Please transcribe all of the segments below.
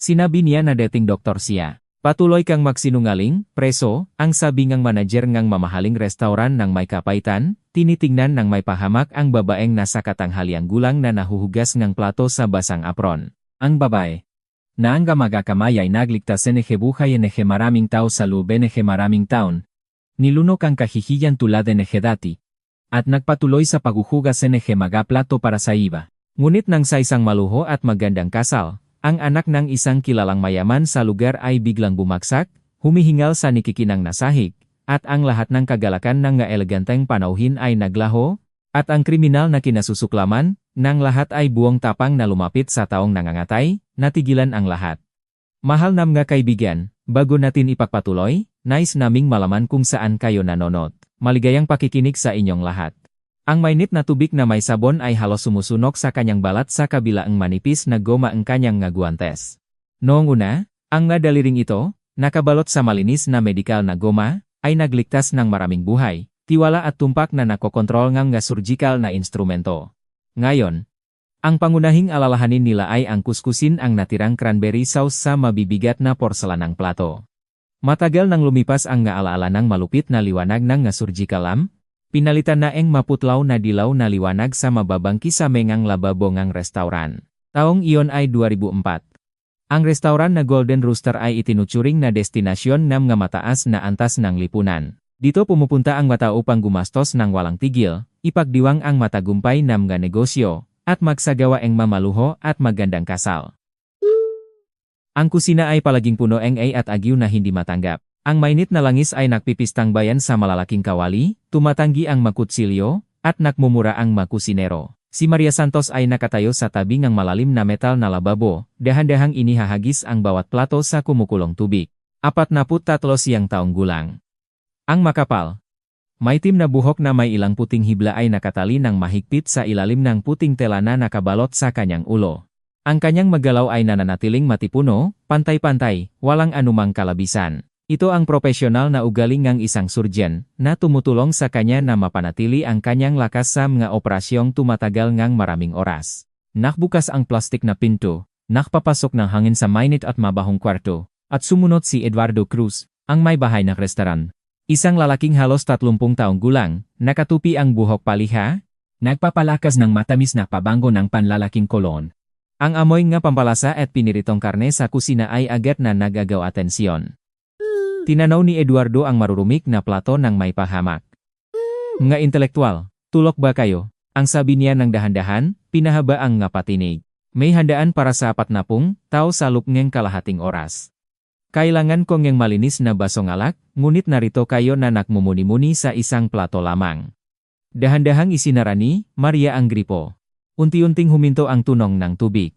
Sinabi niya na dating doktor siya. Patuloy kang magsinungaling, preso, ang sabi ngang manager ngang mamahaling restauran ng may kapaitan, tinitingnan ng may pahamak ang babaeng nasa katanghaliang gulang na nahuhugas ngang plato sa basang apron. Ang babae na ang magakamay ay nagligtas buhay maraming tao sa loob maraming taon. Nilunok ang kahihiyan tulad dati. At nagpatuloy sa paghuhugas mga plato para sa iba. Ngunit nang sa isang maluho at magandang kasal, ang anak ng isang kilalang mayaman sa lugar ay biglang bumagsak, humihingal sa nikikinang nasahig, at ang lahat ng kagalakan ng eleganteng panauhin ay naglaho, at ang kriminal na kinasusuklaman, ng lahat ay buong tapang na lumapit sa taong nangangatay, natigilan ang lahat. Mahal na mga kaibigan, bago natin ipagpatuloy, nais naming malaman kung saan kayo nanonood. Maligayang pakikinig sa inyong lahat. Ang mainit na tubig na may sabon ay halos sumusunok sa kanyang balat sa kabila ang manipis na goma ang kanyang guwantes. Noong una, ang daliring ito, nakabalot sa malinis na medikal na goma, ay nagligtas ng maraming buhay, tiwala at tumpak na nakokontrol ng surgical na instrumento. Ngayon, ang pangunahing alalahanin nila ay ang kuskusin ang natirang cranberry sauce sa mabibigat na porselanang plato. Matagal nang lumipas ang alaala ng malupit na liwanag ng surgical lamp, pinalitan na ang maputlaw na dilaw na liwanag sa mababang kisamengang lababo ng restauran. Taong iyon ay 2004. Ang restauran na Golden Rooster ay itinuturing na destinasyon ng mga mataas na antas ng lipunan. Dito pumupunta ang mata upang gumastos ng walang tigil, ipagdiwang ang matagumpay ng mga negosyo, at magsagawa ang mamaluho at magandang kasal. Ang kusina ay palaging puno ng at agyo na hindi matanggap. Ang mainit na langis ay nagpipistang bayan sa malalaking kawali, tumatanggi ang makutsilyo, at nakmumura ang makusinero. Si Maria Santos ay nakatayo sa tabi ng malalim na metal na lababo, dahan-dahang inihahagis ang bawat plato sa kumukulong tubig. 43 siyang taong gulang. Ang makapal. Maitim na buhok na may ilang puting hibla ay nakatali ng mahigpit sa ilalim ng puting tela na nakabalot sa kanyang ulo. Ang kanyang maggalaw ay nananatiling matipuno, pantay-pantay, walang anumang kalabisan. Ito ang propesyonal na ugali ng isang surgeon na tumutulong sa kanya na mapanatili ang kanyang lakas sa mga operasyong tumatagal ng maraming oras. Nakbukas ang plastik na pinto, nakpapasok ng hangin sa mainit at mabahong kwarto, at sumunod si Eduardo Cruz, ang may bahay ng restaurant. Isang lalaking halos 30 taong gulang, nakatupi ang buhok paliha, nagpapalakas ng matamis na pabango ng panlalaking kolon. Ang amoy nga pampalasa at piniritong karne sa kusina ay agad na nagagaw atensyon. Tinanaw ni Eduardo ang marurumik na plato ng may pahamak. Mga intelektual, tulok ba kayo? Ang sabi niya ng dahan-dahan, pinahaba ang patinig. May handaan para sa 40 tao sa loob ng kalahating oras. Kailangan ko ng malinis na basong alak, ngunit narito kayo na nakmumuni-muni sa isang plato lamang. Dahan-dahang isinara ni Maria ang gripo. Unti-unting huminto ang tunog ng tubig.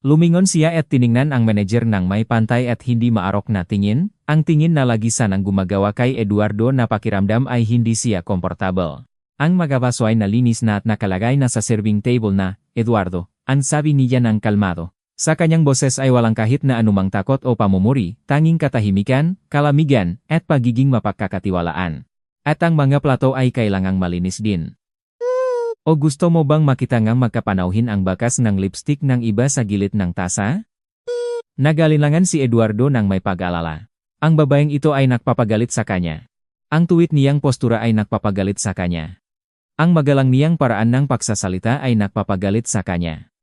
Lumingon siya at tiningnan ang manager ng may pantay at hindi maarok na tingin, ang tingin na lagi sanang gumagawa kay Eduardo na pakiramdam ay hindi siya komportable. Ang magabaso ay nalinis na at nakalagay na sa serving table na, Eduardo, ang sabi niya ng kalmado. Sa kanyang boses ay walang kahit na anumang takot o pamumuri, tanging katahimikan, kalamigan, at pagiging mapagkakatiwalaan. At ang mga plato ay kailangang malinis din. O gusto mo bang makita ngang magkapanauhin ang bakas ng lipstick ng iba sa gilid ng tasa? Nagalinlangan si Eduardo ng may pag-alala. Ang babaeng ito ay nagpapagalit sa kanya. Ang tuwid niyang postura ay nagpapagalit sa kanya. Ang magalang niyang paraan ng pagsasalita ay nagpapagalit sa kanya.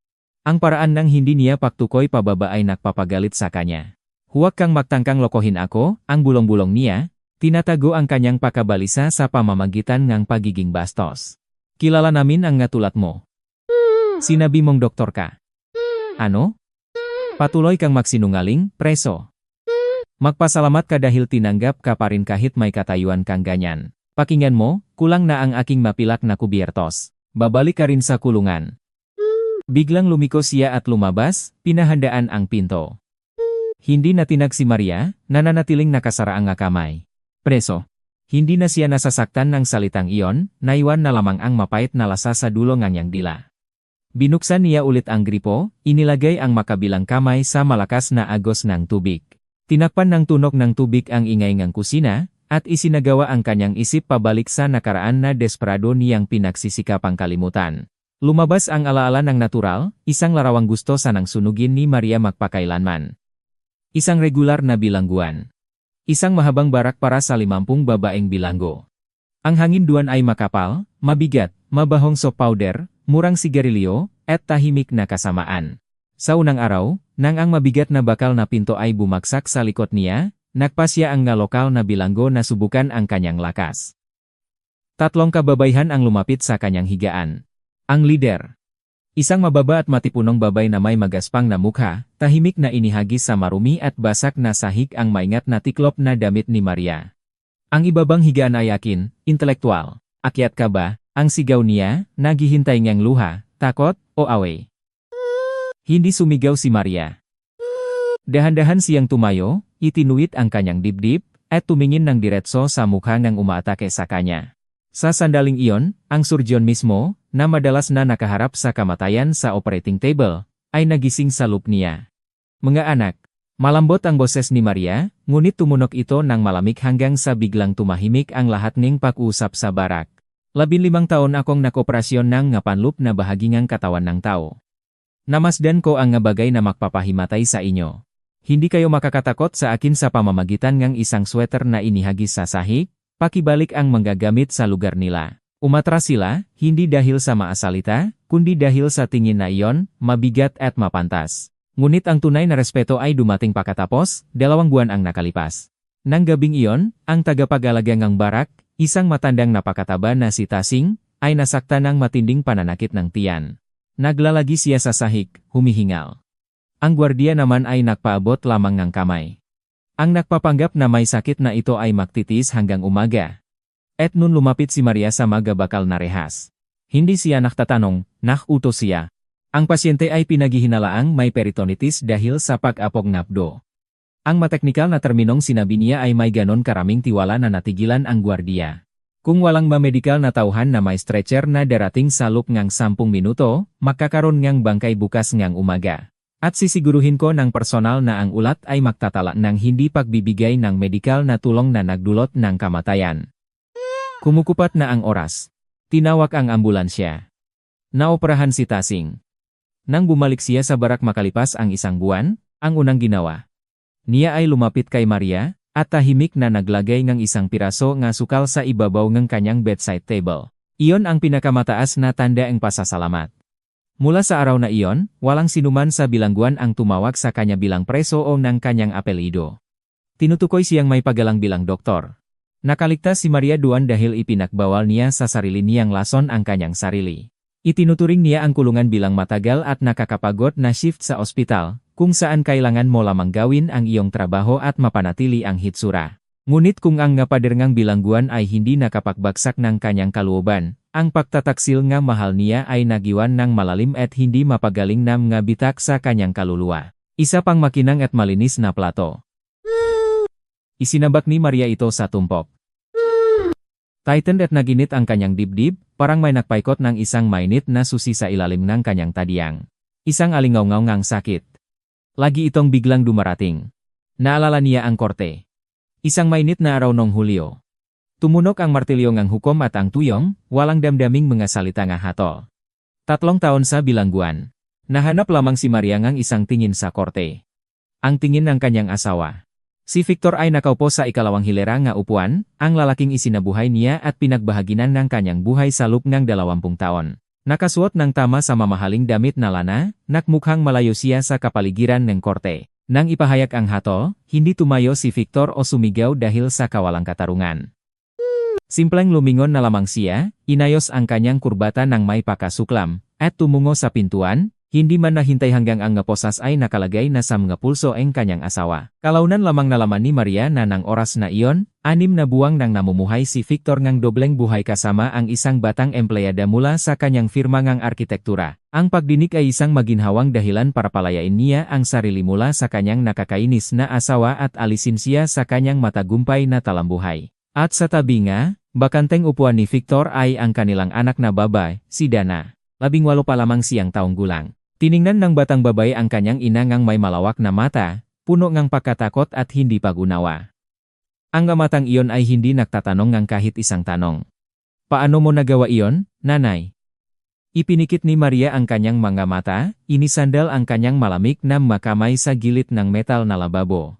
Ang paraan ng hindi niya pagtukoy pababa ay nagpapagalit sa kanya. Huwag kang magtangkang lokohin ako, ang bulong-bulong niya, tinatago ang kanyang pakabalisa sa pamamagitan ng pagiging bastos. Kilala namin ang ngatulat mo. Sinabi mong doktor ka. Ano? Patuloy kang magsinungaling, preso. Magpasalamat ka dahil tinanggap ka pa rin kahit may katayuan kang ganyan. Pakinggan mo, kulang na ang aking mapilak na kubyertos. Babalik ka rin sa kulungan. Biglang lumiko siya at lumabas, pinahandaan ang pinto. Hindi natinag si Maria, nananatiling nakasara ang kamay. Preso. Hindi na siya nasasaktan ng salitang iyon, naiwan na lamang ang mapait na lasa sa dulo ng niyang dila. Binuksan niya ulit ang gripo, inilagay ang makabilang kamay sa malakas na agos ng tubig. Tinakpan ng tunog ng tubig ang ingay ng kusina, at isinagawa ang kanyang isip pabalik sa nakaraan na desperado niyang pinagsisikapang kalimutan. Lumabas ang alaala ng natural, isang larawang gusto sanang sunugin ni Maria magpakailanman. Isang regular na bilangguan. Isang mahabang barak para sa 50 babaeng bilanggo. Ang hangin duwan ay makapal, mabigat, mabahong soap powder, murang sigarilyo, at tahimik na kasamaan. Sa unang araw, nang ang mabigat na bakal na pinto ay bumagsak sa likod niya, nagpasya ang nga lokal na bilanggo na subukan ang kanyang lakas. 3 kababaihan ang lumapit sa kanyang higaan. Ang lider. Isang mababa at matipunong babay na may magaspang na mukha, tahimik na inihagis sa marumi at basak na sahig ang maingat na tiklop na damit ni Maria. Ang ibabang higaan ay akin, intelektual. Akyat ka ba? Ang sigaw niya, naghihintay niyang luha, takot, o away. Hindi sumigaw si Maria. Dahan-dahan siyang tumayo, itinuit ang kanyang dibdib, at tumingin ng diretso sa mukha ng umaatake sa kanya. Sa sandaling iyon, ang surgeon mismo, na madalas na nakaharap sa kamatayan sa operating table, ay nagising sa loop niya. Mga anak, malambot ang boses ni Maria, ngunit tumunok ito ng malamig hanggang sa biglang tumahimik ang lahat ng pag-usap sa barak. 15 taon akong nakoperasyon ng ngapanloop na bahagingang katawan ng tao. Namasdan ko ang nga bagay na magpapahimatay sa inyo. Hindi kayo makakatakot sa akin sa pamamagitan ng isang sweater na inihagis sa sahig, pakibalik ang manggagamit sa lugar nila. Umatras sila, hindi dahil sa maasalita, kundi dahil sa tingin na iyon, mabigat at mapantas. Ngunit ang tunay na respeto ay dumating pagkatapos, 2 buwan ang nakalipas. Nang gabing iyon, ang tagapag-alaga ng barak, isang matandang napakataba na si Tasing, ay nasakta ng matinding pananakit ng tiyan. Naglalagi siya sa sahig, humihingal. Ang gwardiya naman ay nagpaabot lamang ng kamay. Ang nagpapanggap na may sakit na ito ay magtitiis hanggang umaga. At nun lumapit si Maria sa magabakal na rehas. Hindi siya naktatanong, nakutos siya. Ang pasyente ay pinaghihinalaang may peritonitis dahil sa pag-apog napdo. Ang mateknikal na terminong sinabi niya ay may ganon karaming tiwala na natigilan ang gwardiya. Kung walang mamedikal na tauhan na may stretcher na darating sa loob ng 10 minuto, magkakaroon ngang bangkay bukas ngang umaga. At sisiguruhin ko ng personal na ang ulat ay magtatala ng hindi pagbibigay ng medikal na tulong na nagdulot ng kamatayan. Kumukupat na ang oras. Tinawag ang ambulansya. Naoperahan si Tasing. Nang bumalik siya sa barak makalipas ang 1 buwan, ang unang ginawa. Niya ay lumapit kay Maria, at tahimik na naglagay ng isang piraso nga sukal sa ibabaw ng kanyang bedside table. Iyon ang pinakamataas na tanda ng pasasalamat. Mula sa araw na iyon, walang sinuman sa bilangguan ang tumawag sa kanya bilang preso o ng kanyang apelido. Tinutukoy siyang may pagalang bilang doktor. Nakaligtas si Maria duan dahil ipinagbawal niya sa sarili niyang lason ang kanyang sarili. Itinuturing niya ang kulungan bilang matagal at nakakapagod na shift sa ospital, kung saan kailangan mo lamang gawin ang iyong trabaho at mapanatili ang hitsura. Ngunit kung ang ngapaderngang bilangguan ay hindi nakapagbagsak ng kanyang kalooban, ang pagtataksil nga mahal niya ay nagiwan ng malalim at hindi mapagaling na nga bitak sa kanyang kaluluwa. Isa pang makinang at malinis na plato. Isinabak ni Maria ito sa tumpok. Tightened at naginit ang kanyang dibdib, parang may nakpaikot ng isang mainit na susi sa ilalim ng kanyang tadyang. Isang alingaw-ngaw ngang sakit. Lagi itong biglang dumarating. Naalala niya ang korte. Isang mainit na araw nong Hulyo. Tumunok ang martilyo ngang hukom at ang tuyong, walang damdaming mga salita nga hatol. 3 taon sa bilangguan. Nahanap lamang si Maria ngang isang tingin sa korte. Ang tingin ng kanyang asawa. Si Victor ay nakaupo sa ikalawang hilera nga upuan, ang lalaking isinabuhay niya at pinagbahaginan ng kanyang buhay sa loob ng 20 taon. Nakasuot ng tama sa mamahaling damit na lana, nakmukhang malayo siya sa kapaligiran ng korte. Nang ipahayag ang hatol, hindi tumayo si Victor o sumigaw dahil sa kawalang katarungan. Simpleng lumingon na lamang siya, inayos ang kanyang kurbata ng may pakasuklam, at tumungo sa pintuan. Hindi man nahintay hanggang ang posas ay nakalagay na sa mga pulso ang kanyang asawa. Kalaunan lamang nalaman ni Maria na ng oras na iyon, 6 na buwang nang namumuhay si Victor ngang dobleng buhay kasama ang isang batang empleyada mula sa kanyang firma ngang arkitektura. Ang pagdinig ay isang maginhawang dahilan para palayain niya ang sarili mula sa kanyang nakakainis na asawa at alisin siya sa kanyang matagumpay na talambuhay. At sa tabi nga, bakanteng upuan ni Victor ay ang kanilang anak na babae, si Dana. 18 pa lamang siyang taong gulang. Tiningnan ng batang babae ang kanyang ina ngang may malawak na mata, puno ngang pagkatakot at hindi pag-unawa. Ang matang iyon ay hindi nagtatanong ngang kahit isang tanong. Paano mo nagawa iyon, nanay? Ipinikit ni Maria ang kanyang mga mata, inisandal ang kanyang malamig na makamay sa gilid ng metal na lababo.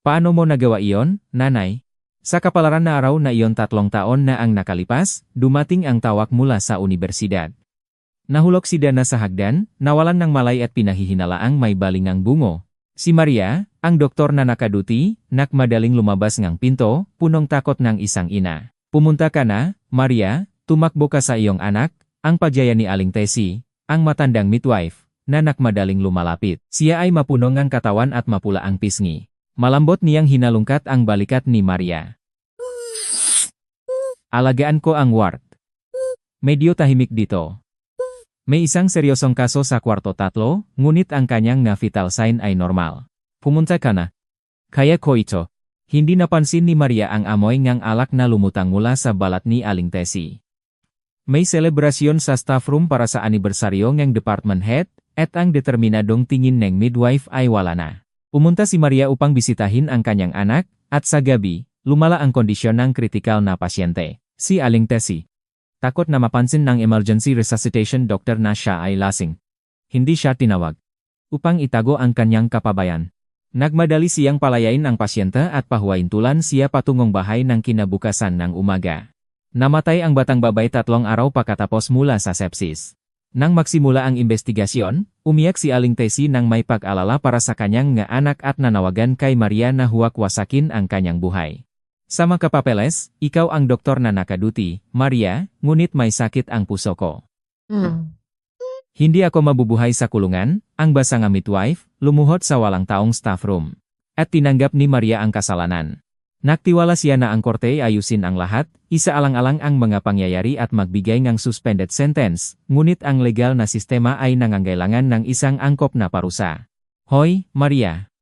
Paano mo nagawa iyon, nanay? Sa kapalaran na araw na iyon 3 taon na ang nakalipas, dumating ang tawag mula sa universidad. Nahulog si Dana sa hagdan, nawalan ng malay at pinahihinalaang may balingang bungo. Si Maria, ang doktor na nakaduti, nakmadaling lumabas ngang pinto, punong takot ng isang ina. Pumunta ka na, Maria, tumakbo ka sa iyong anak, ang pagyaya ni Aling Tessie, ang matandang midwife, na nakmadaling lumalapit. Siya ay mapunong ang katawan at mapula ang pisngi. Malambot niyang hinalungkat ang balikat ni Maria. Alagaan ko ang ward. Medyo tahimik dito. May isang seryosong kaso sa kwarto 3, ngunit ang kanyang na vital sign ay normal. Pumunta ka na. Kaya ko ito. Hindi napansin ni Maria ang amoy ngang alak na lumutang mula sa balat ni Aling Tessie. May selebrasyon sa staff room para sa anibersaryo ng department head, at ang determinadong tingin ng midwife ay wala na. Pumunta si Maria upang bisitahin ang kanyang anak, at sa gabi, lumala ang kondisyon ng kritikal na pasyente, si Aling Tessie. Takot na mapansin ng emergency resuscitation doctor na siya ay lasing. Hindi siya tinawag upang itago ang kanyang kapabayan. Nagmadali siyang palayain ang pasyente at pahuwaintulan siya patungong bahay ng kinabukasan ng umaga. Namatay ang batang babae 3 araw pagkatapos mula sa sepsis. Nang magsimula ang investigasyon, umiyak si Aling Tessie nang may pag-alala para sa kanyang nga anak at nanawagan kay Maria na huwag wasakin ang kanyang buhay. Sa mga papeles, ikaw ang doktor na nakaduti, Maria, ngunit may sakit ang puso ko. Hindi ako mabubuhay sa kulungan, ang basa nga midwife, lumuhod sa walang taong staff room. At tinanggap ni Maria ang kasalanan. Nagtiwala siya na ang korte ayusin ang lahat, isaalang-alang ang mga pangyayari at magbigay ng suspended sentence, ngunit ang legal na sistema ay nangangailangan ng isang angkop na parusa. Hoy, Maria!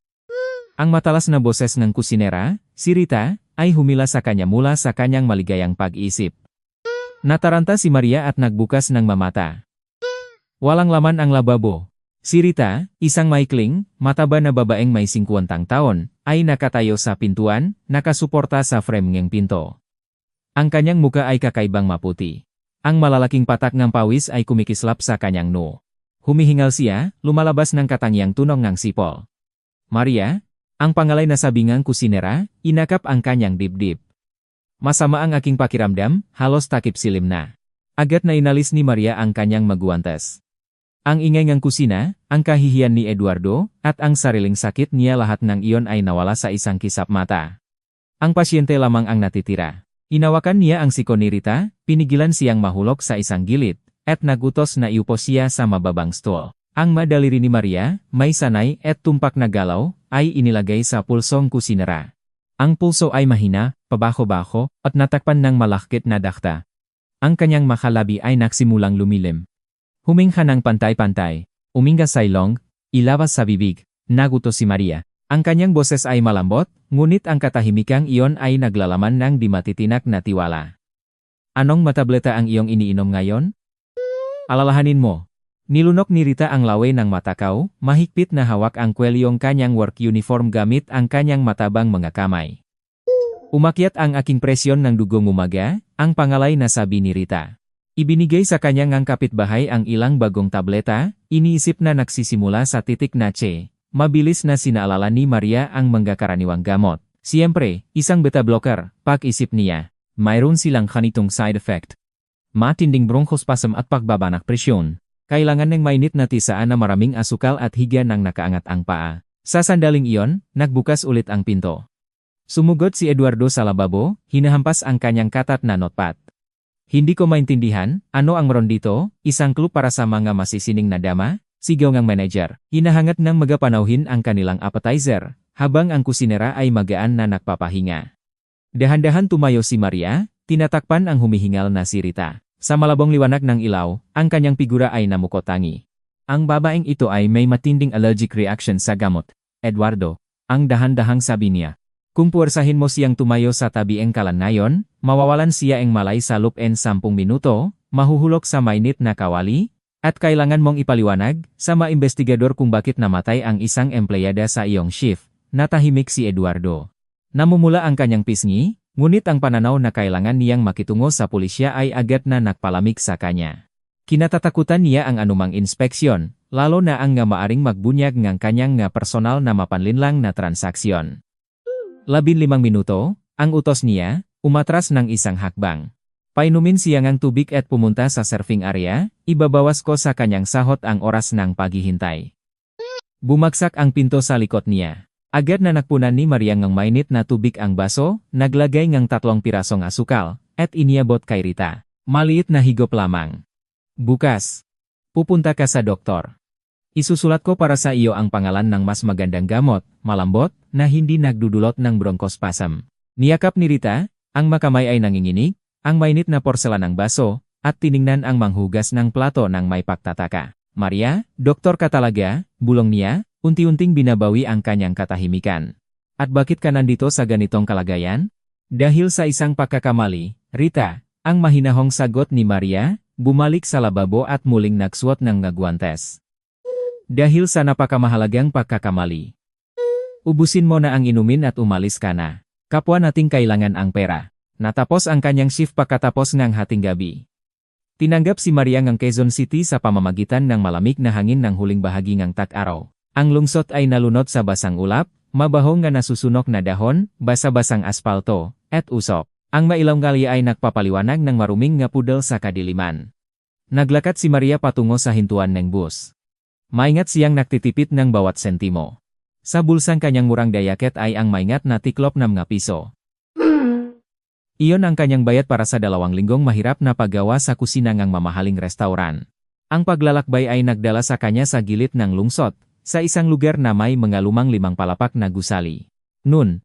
Ang matalas na boses ng kusinera, si Rita, ay humila sa kanya mula sa kanyang maligayang pag-iisip. Nataranta si Maria at nagbukas ng mamata. Walang laman ang lababo. Si Rita, isang maikling, mataba na babaeng may 50 taon, ay nakatayo sa pintuan, nakasuporta sa frame ng pinto. Ang kanyang muka ay kakaibang maputi. Ang malalaking patak ng pawis ay kumikislap sa kanyang noo. Humihingal siya, lumalabas ng katangiang tunog ng sipol. Maria, ang pangalay na sabingang kusinera, inakap ang kanyang dibdib. Masama ang aking pakiramdam, halos takip silim na. Agad na inalis ni Maria ang kanyang maguwantes. Ang ingay ng kusina, ang kahihiyan ni Eduardo, at ang sariling sakit niya lahat ng iyon ay nawala sa isang kisap mata. Ang pasyente lamang ang natitira. Inawakan niya ang siko ni Rita, pinigilan siyang mahulog sa isang gilid, at nagutos na iupo siya sa mababang stool. Ang madaliri ni Maria, may sanay at tumpak na galaw, ay inilagay sa pulsong kusinera. Ang pulso ay mahina, pabaho-baho, at natakpan ng malakit na dakta. Ang kanyang makalabi ay nagsimulang lumilim. Humingha ng pantay-pantay, uminga sa ilong, ilabas sa bibig, nagutos si Maria. Ang kanyang boses ay malambot, ngunit ang katahimikang iyon ay naglalaman ng di matitinak na tiwala. Anong matableta ang iyong iniinom ngayon? Alalahanin mo. Nilunok ni Rita ang lawe ng matakaw, mahigpit na hawak ang kwelyong kanyang work uniform gamit ang kanyang matabang mga kamay. Umakyat ang aking presyon ng dugong umaga, ang pangalay na sabi ni Rita. Ibinigay sa kanyang ang kapitbahay ang ilang bagong tableta, iniisip na nagsisimula sa titik na tse. Mabilis na sinaalala ni Maria ang mga karaniwang gamot. Siyempre, isang beta-blocker, pag-isip niya. Mayroon silang kanitong side effect. Matinding bronchospasm at pagbaba ng presyon. Kailangan ng mainit na tisaan na maraming asukal at higa ng nakaangat ang paa. Sa sandaling iyon, nagbukas ulit ang pinto. Sumugod si Eduardo sa lababo, hinahampas ang kanyang katat na notepad. Hindi ko maintindihan, ano ang meron dito, isang clue para sa mga masisining na dama, sigaw ng manager. Hinahangat ng magapanauhin ang kanilang appetizer, habang ang kusinera ay magaan na nagpapahinga. Dahan-dahan tumayo si Maria, tinatakpan ang humihingal na si Rita. Sa malabong liwanag ng ilaw, ang kanyang figura ay namukotangi. Ang babaeng ito ay may matinding allergic reaction sa gamot. Eduardo, ang dahan-dahang sabi niya. Kung puwersahin mo siyang tumayo sa tabieng kalan ngayon, mawawalan siya ang malay sa loob-en 10 minuto, mahuhulog sa mainit na kawali, at kailangan mong ipaliwanag sa mga investigador kung bakit namatay ang isang empleyada sa iyong shift. Natahimik si Eduardo. Namumula ang kanyang pisngi, ngunit ang pananaw na kailangan niyang makitungo sa pulisya ay agad na nagpalamig sa kanya. Kinatatakutan niya ang anumang inspeksyon, lalo na ang nga maaring magbunyag ng kanyang nga personal na mapanlinlang na transaksyon. 15 minuto, ang utos niya, umatras ng isang hakbang. Painumin siya ng tubig at pumunta sa surfing area, ibabawas ko sa kanyang sahot ang oras ng paghihintay. Bumagsak ang pinto sa likod niya. Agad na nakpunan ni Maria ng mainit na tubig ang baso, naglagay ng 3 pirasong asukal, at iniabot kay Rita. Maliit na higop lamang. Bukas, pupunta ka sa doktor. Isusulat ko para sa iyo ang pangalan ng mas magandang gamot, malambot, na hindi nagdudulot ng bronchospasm. Niyakap ni Rita, ang makamay ay nanginginig, ang mainit na porselanang baso, at tiningnan ang manghugas ng plato ng may pagtataka. Maria, doktor ka talaga, bulong niya, unti-unting binabawi ang kanyang katahimikan. At bakit ka nandito sa ganitong kalagayan? Dahil sa isang pagkakamali, Rita, ang mahinahong sagot ni Maria, bumalik sa lababo at muling nagsuot ng ngagwantes. Dahil sa napakamahalagang pagkakamali. Ubusin mo na ang inumin at umalis ka na. Kapwa nating kailangan ang pera. Natapos ang kanyang shift pagkatapos ng hating gabi. Tinanggap si Maria ng Quezon City sa pamamagitan ng malamig na hangin ng huling bahagi ng tag-araw. Ang lungsod ay nalunod sa basang ulap, mabaho nga nasusunok na dahon, basa-basang aspalto, at usok. Ang mailaw ngali ay nagpapaliwanag ng maruming nga pudel sa kadiliman. Naglakad si Maria patungo sa hintuan ng bus. Maingat siyang nagtitipid ng bawat sentimo. Sa bulsang kanyang murang dayaket ay ang maingat na tiklop ng mga piso. Iyon ang kanyang bayad para sa 2 linggong mahirap na paggawa sa kusina ng mamahaling restauran. Ang paglalakbay ay nagdala sa kanya sa gilid ng lungsod, sa isang lugar na may mga lumang 5 palapak na gusali. Noon,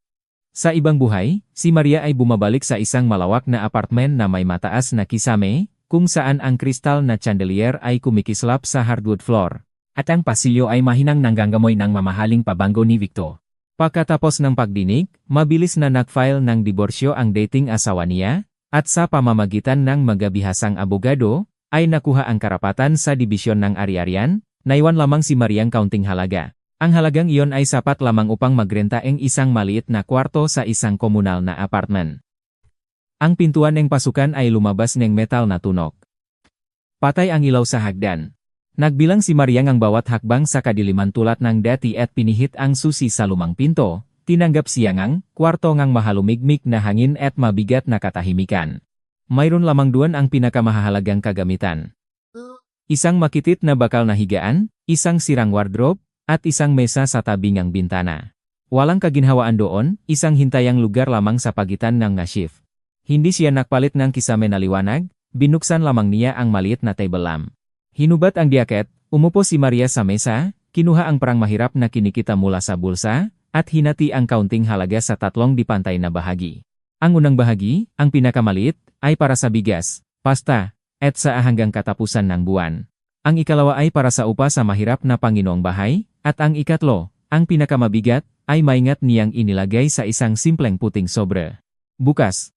sa ibang buhay, si Maria ay bumabalik sa isang malawak na apartmen na may mataas na kisame, kung saan ang kristal na chandelier ay kumikislap sa hardwood floor, at ang pasilyo ay mahinang nanggangamoy ng mamahaling pabango ni Victor. Pagkatapos ng pagdinig, mabilis na nag-file ng diborsyo ang dating asawa niya, at sa pamamagitan ng magabihasang abogado, ay nakuha ang karapatan sa dibisyon ng ari-arian, naiwan lamang si Mariang kaunting halaga. Ang halagang iyon ay sapat lamang upang magrenta ng isang maliit na kwarto sa isang komunal na apartment. Ang pintuan ng pasukan ay lumabas ng metal na tunok. Patay ang ilaw sa hagdan. Nagbilang si Maria ang bawat hakbang sa kadiliman tulad ng dati at pinihit ang susi sa lumang pinto, tinanggap siya ngang kwarto ngang mahalumigmik na hangin at mabigat na katahimikan. Mayroon lamang 2 ang pinakamahalagang kagamitan. Isang makitit na bakal na higaan, isang sirang wardrobe, at isang mesa sa tabi ng bintana. Walang kaginhawaan doon, isang hintayang lugar lamang sa pagitan ng shift. Hindi siya nakpalit ng kisame na liwanag, binuksan lamang niya ang maliit na table lamp. Hinubat ang diaket, umupo si Maria sa mesa, kinuha ang parang mahirap na kinikita mula sa bulsa, at hinati ang kaunting halaga sa 3 dipantay na bahagi. Ang unang bahagi, ang pinakamaliit, ay para sa bigas, pasta, at sa hanggang katapusan ng buwan. Ang ikalawa ay para sa upa sa mahirap na panginoong bahay, at ang ikatlo, ang pinakamabigat, ay maingat niyang inilagay sa isang simpleng puting sobre. Bukas,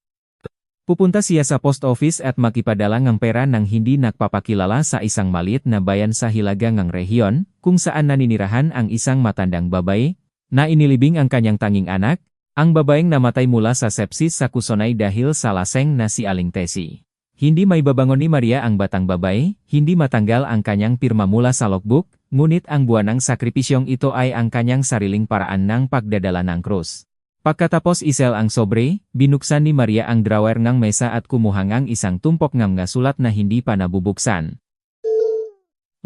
pupunta siya sa post office at makipadala ng pera ng hindi nagpapakilala sa isang maliit na bayan sa hilagang rehiyon, kung saan naninirahan ang isang matandang babae, na inilibing ang kanyang tanging anak, ang babaeng namatay mula sa sepsis sa kusonay dahil sa laseng na si Aling Tessie. Hindi may babangon ni Maria ang batang babae, hindi matanggal ang kanyang pirma mula sa logbook, ngunit ang buwanang sakripisyong ito ay ang kanyang sariling paraan ng pagdadala ng krus. Pagkatapos isel ang sobre, binuksan ni Maria ang drawer ng mesa at kumuha ng isang tumpok ng sulat na hindi pa nabubuksan.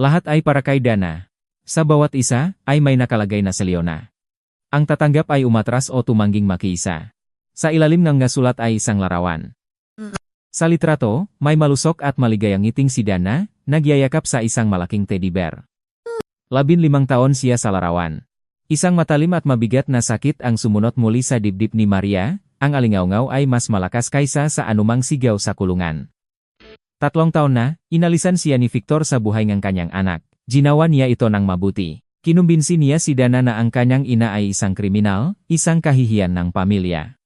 Lahat ay para kay Dana. Sa bawat isa, ay may nakalagay na Leona. Ang tatanggap ay umatras o tumangging makiisa. Sa ilalim ng sulat ay isang larawan. Sa litrato, may malusok at maligayang ngiting si Dana, nagyayakap sa isang malaking teddy bear. 15 taon siya sa larawan. Isang matalim at mabigat na sakit ang sumunod muli sa dibdib ni Maria, ang alingaungaw ay mas malakas kaysa sa anumang sigaw sa kulungan. 3 taon na, inalisan siya ni Victor sa buhay ng kanyang anak. Ginawa niya ito ng mabuti. Kinumbinsi niya si Dana na ang kanyang ina ay isang kriminal, isang kahihiyan ng pamilya.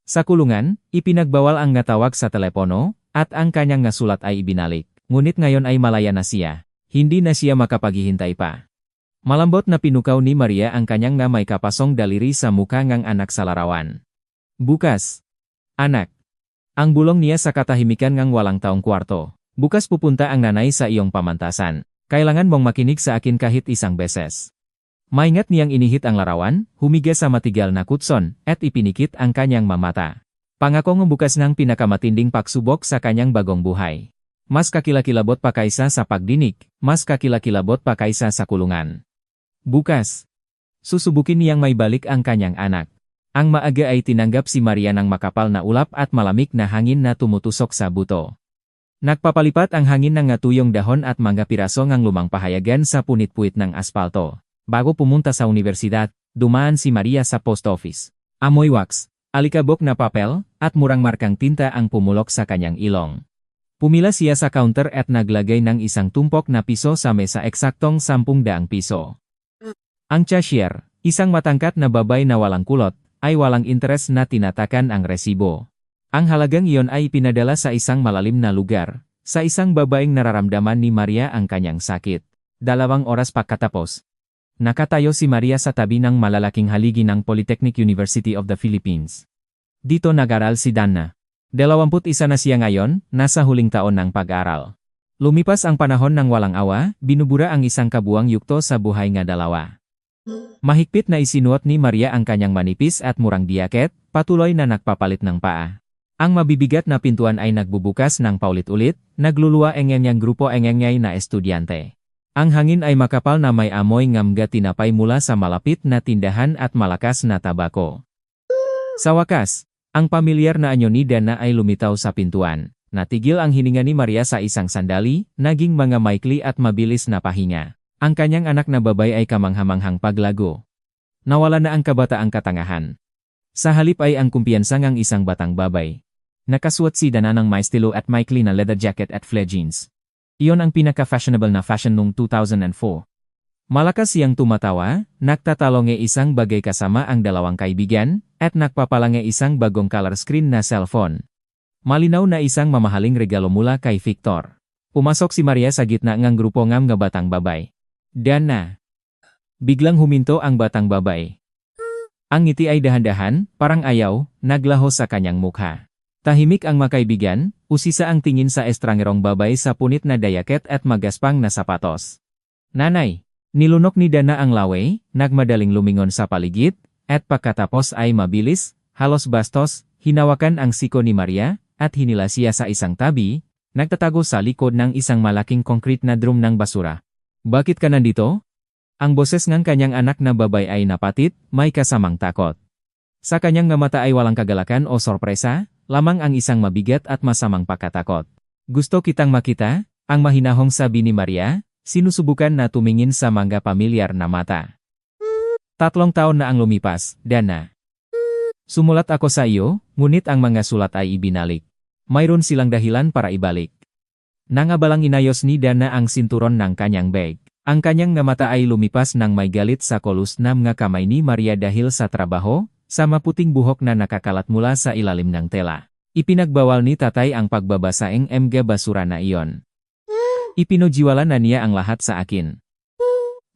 Sa kulungan, ipinagbawal ang natawag sa telepono, at ang kanyang nasulat ay ibinalik. Ngunit ngayon ay malaya na siya. Hindi na siya makapaghihintay pa. Malambot na pinukaw ni Maria ang kanyang may kapasong daliri sa mukha ng anak sa larawan. Bukas. Anak. Ang bulong niya sa katahimikan ng walang taong kwarto. Bukas pupunta ang nanay sa iyong pamantasan. Kailangan mong makinig sa akin kahit isang beses. Maingat niyang inihit ang larawan, humiga sa matigal na kutson, at ipinikit ang kanyang mamata. Pangako ng bukas ng pinakamatinding pagsubok sa kanyang bagong buhay. Mas kakilakilabot pa kaysa sa pagdinig, mas kakilakilabot pa kaysa sa kulungan. Bukas, susubukin niyang may balik ang kanyang anak. Ang maaga ay tinanggap si Maria ng makapal na ulap at malamig na hangin na tumutusok sa buto. Nagpapalipat ang hangin ng natuyong dahon at mga piraso ng lumang pahayagan sa punit-puwit ng aspalto. Bago pumunta sa universidad, dumaan si Maria sa post office. Amoy wax, alikabok na papel, at murang markang tinta ang pumulok sa kanyang ilong. Pumila siya sa counter at naglagay ng isang tumpok na piso sa mesa eksaktong 10,000 piso. Ang cashier, isang matangkat na babay na walang kulot, ay walang interes na tinatakan ang resibo. Ang halagang iyon ay pinadala sa isang malalim na lugar, sa isang babaeng nararamdaman ni Maria ang kanyang sakit. 2 oras pagkatapos, nakatayo si Maria sa tabi ng malalaking haligi ng Polytechnic University of the Philippines. Dito nag-aral si Dana. 21 na siya ngayon, nasa huling taon ng pag-aral. Lumipas ang panahon ng walang awa, binubura ang isang kabuwang yugto sa buhay nga dalawa. Mahigpit na isinuot ni Maria ang kanyang manipis at murang diaket, patuloy na nagpapalit ng paa. Ang mabibigat na pintuan ay nagbubukas ng paulit-ulit, nagluluwa engenyang grupo engenyay na estudyante. Ang hangin ay makapal na may amoy ngamga tinapay mula sa malapit na tindahan at malakas na tabako. Sa wakas, ang pamilyar na anyo ni Dana ay lumitaw sa pintuan. Natigil ang hininga ni Maria sa isang sandali, naging mga maikli at mabilis na pahinga. Ang kanyang anak na babay ay kamanghamanghang paglago. Nawala na ang kabataang katangahan. Sa halip ay ang kumpiyansa ng isang batang babay. Nakasuot si Dana ng may estilo at maikli na leather jacket at flare jeans. Iyon ang pinaka-fashionable na fashion noong 2004. Malakas siyang tumatawa, nagtatalonge isang bagay kasama ang dalawang kaibigan, at nagpapalange isang bagong color screen na cellphone. Malinaw na isang mamahaling regalo mula kay Victor. Pumasok si Maria sa gitna ng grupo ng batang babay. Dana. Biglang huminto ang batang babay. Ang ngiti ay dahan-dahan, parang ayaw, naglaho sa kanyang mukha. Tahimik ang makaibigan, usisa ang tingin sa estrangerong babay sa punit na dayaket at magaspang na sapatos. Nanay, nilunok ni Dana ang laway, nagmadaling lumingon sa paligid, at pagkatapos ay mabilis, halos bastos, hinawakan ang siko ni Maria, at hinila siya sa isang tabi, nagtatago sa likod ng isang malaking concrete na drum ng basura. Bakit ka nandito? Ang boses ng kanyang anak na babay ay napatit, may kasamang takot. Sa kanyang mata ay walang kagalakan o sorpresa, lamang ang isang mabigat at masamang pagkatakot. Gusto kitang makita, ang mahinahong sabi ni Maria, sinusubukan na tumingin sa mga pamilyar na mata. 3 taon na ang lumipas, Dana. Sumulat ako sa iyo, ngunit ang mga sulat ay ibinalik. Mayroon silang dahilan para ibalik. Nangabalang inayos ni Dana ang sinturon ng kanyang bag. Ang kanyang mata ay lumipas ng may galit sa kolos na mga kamay ni Maria dahil sa trabaho, sa maputing buhok na nakakalat mula sa ilalim ng tela. Ipinagbawal ni tatay ang pagbabasaing mga basura na iyon. Ipinojiwala na niya ang lahat sa akin.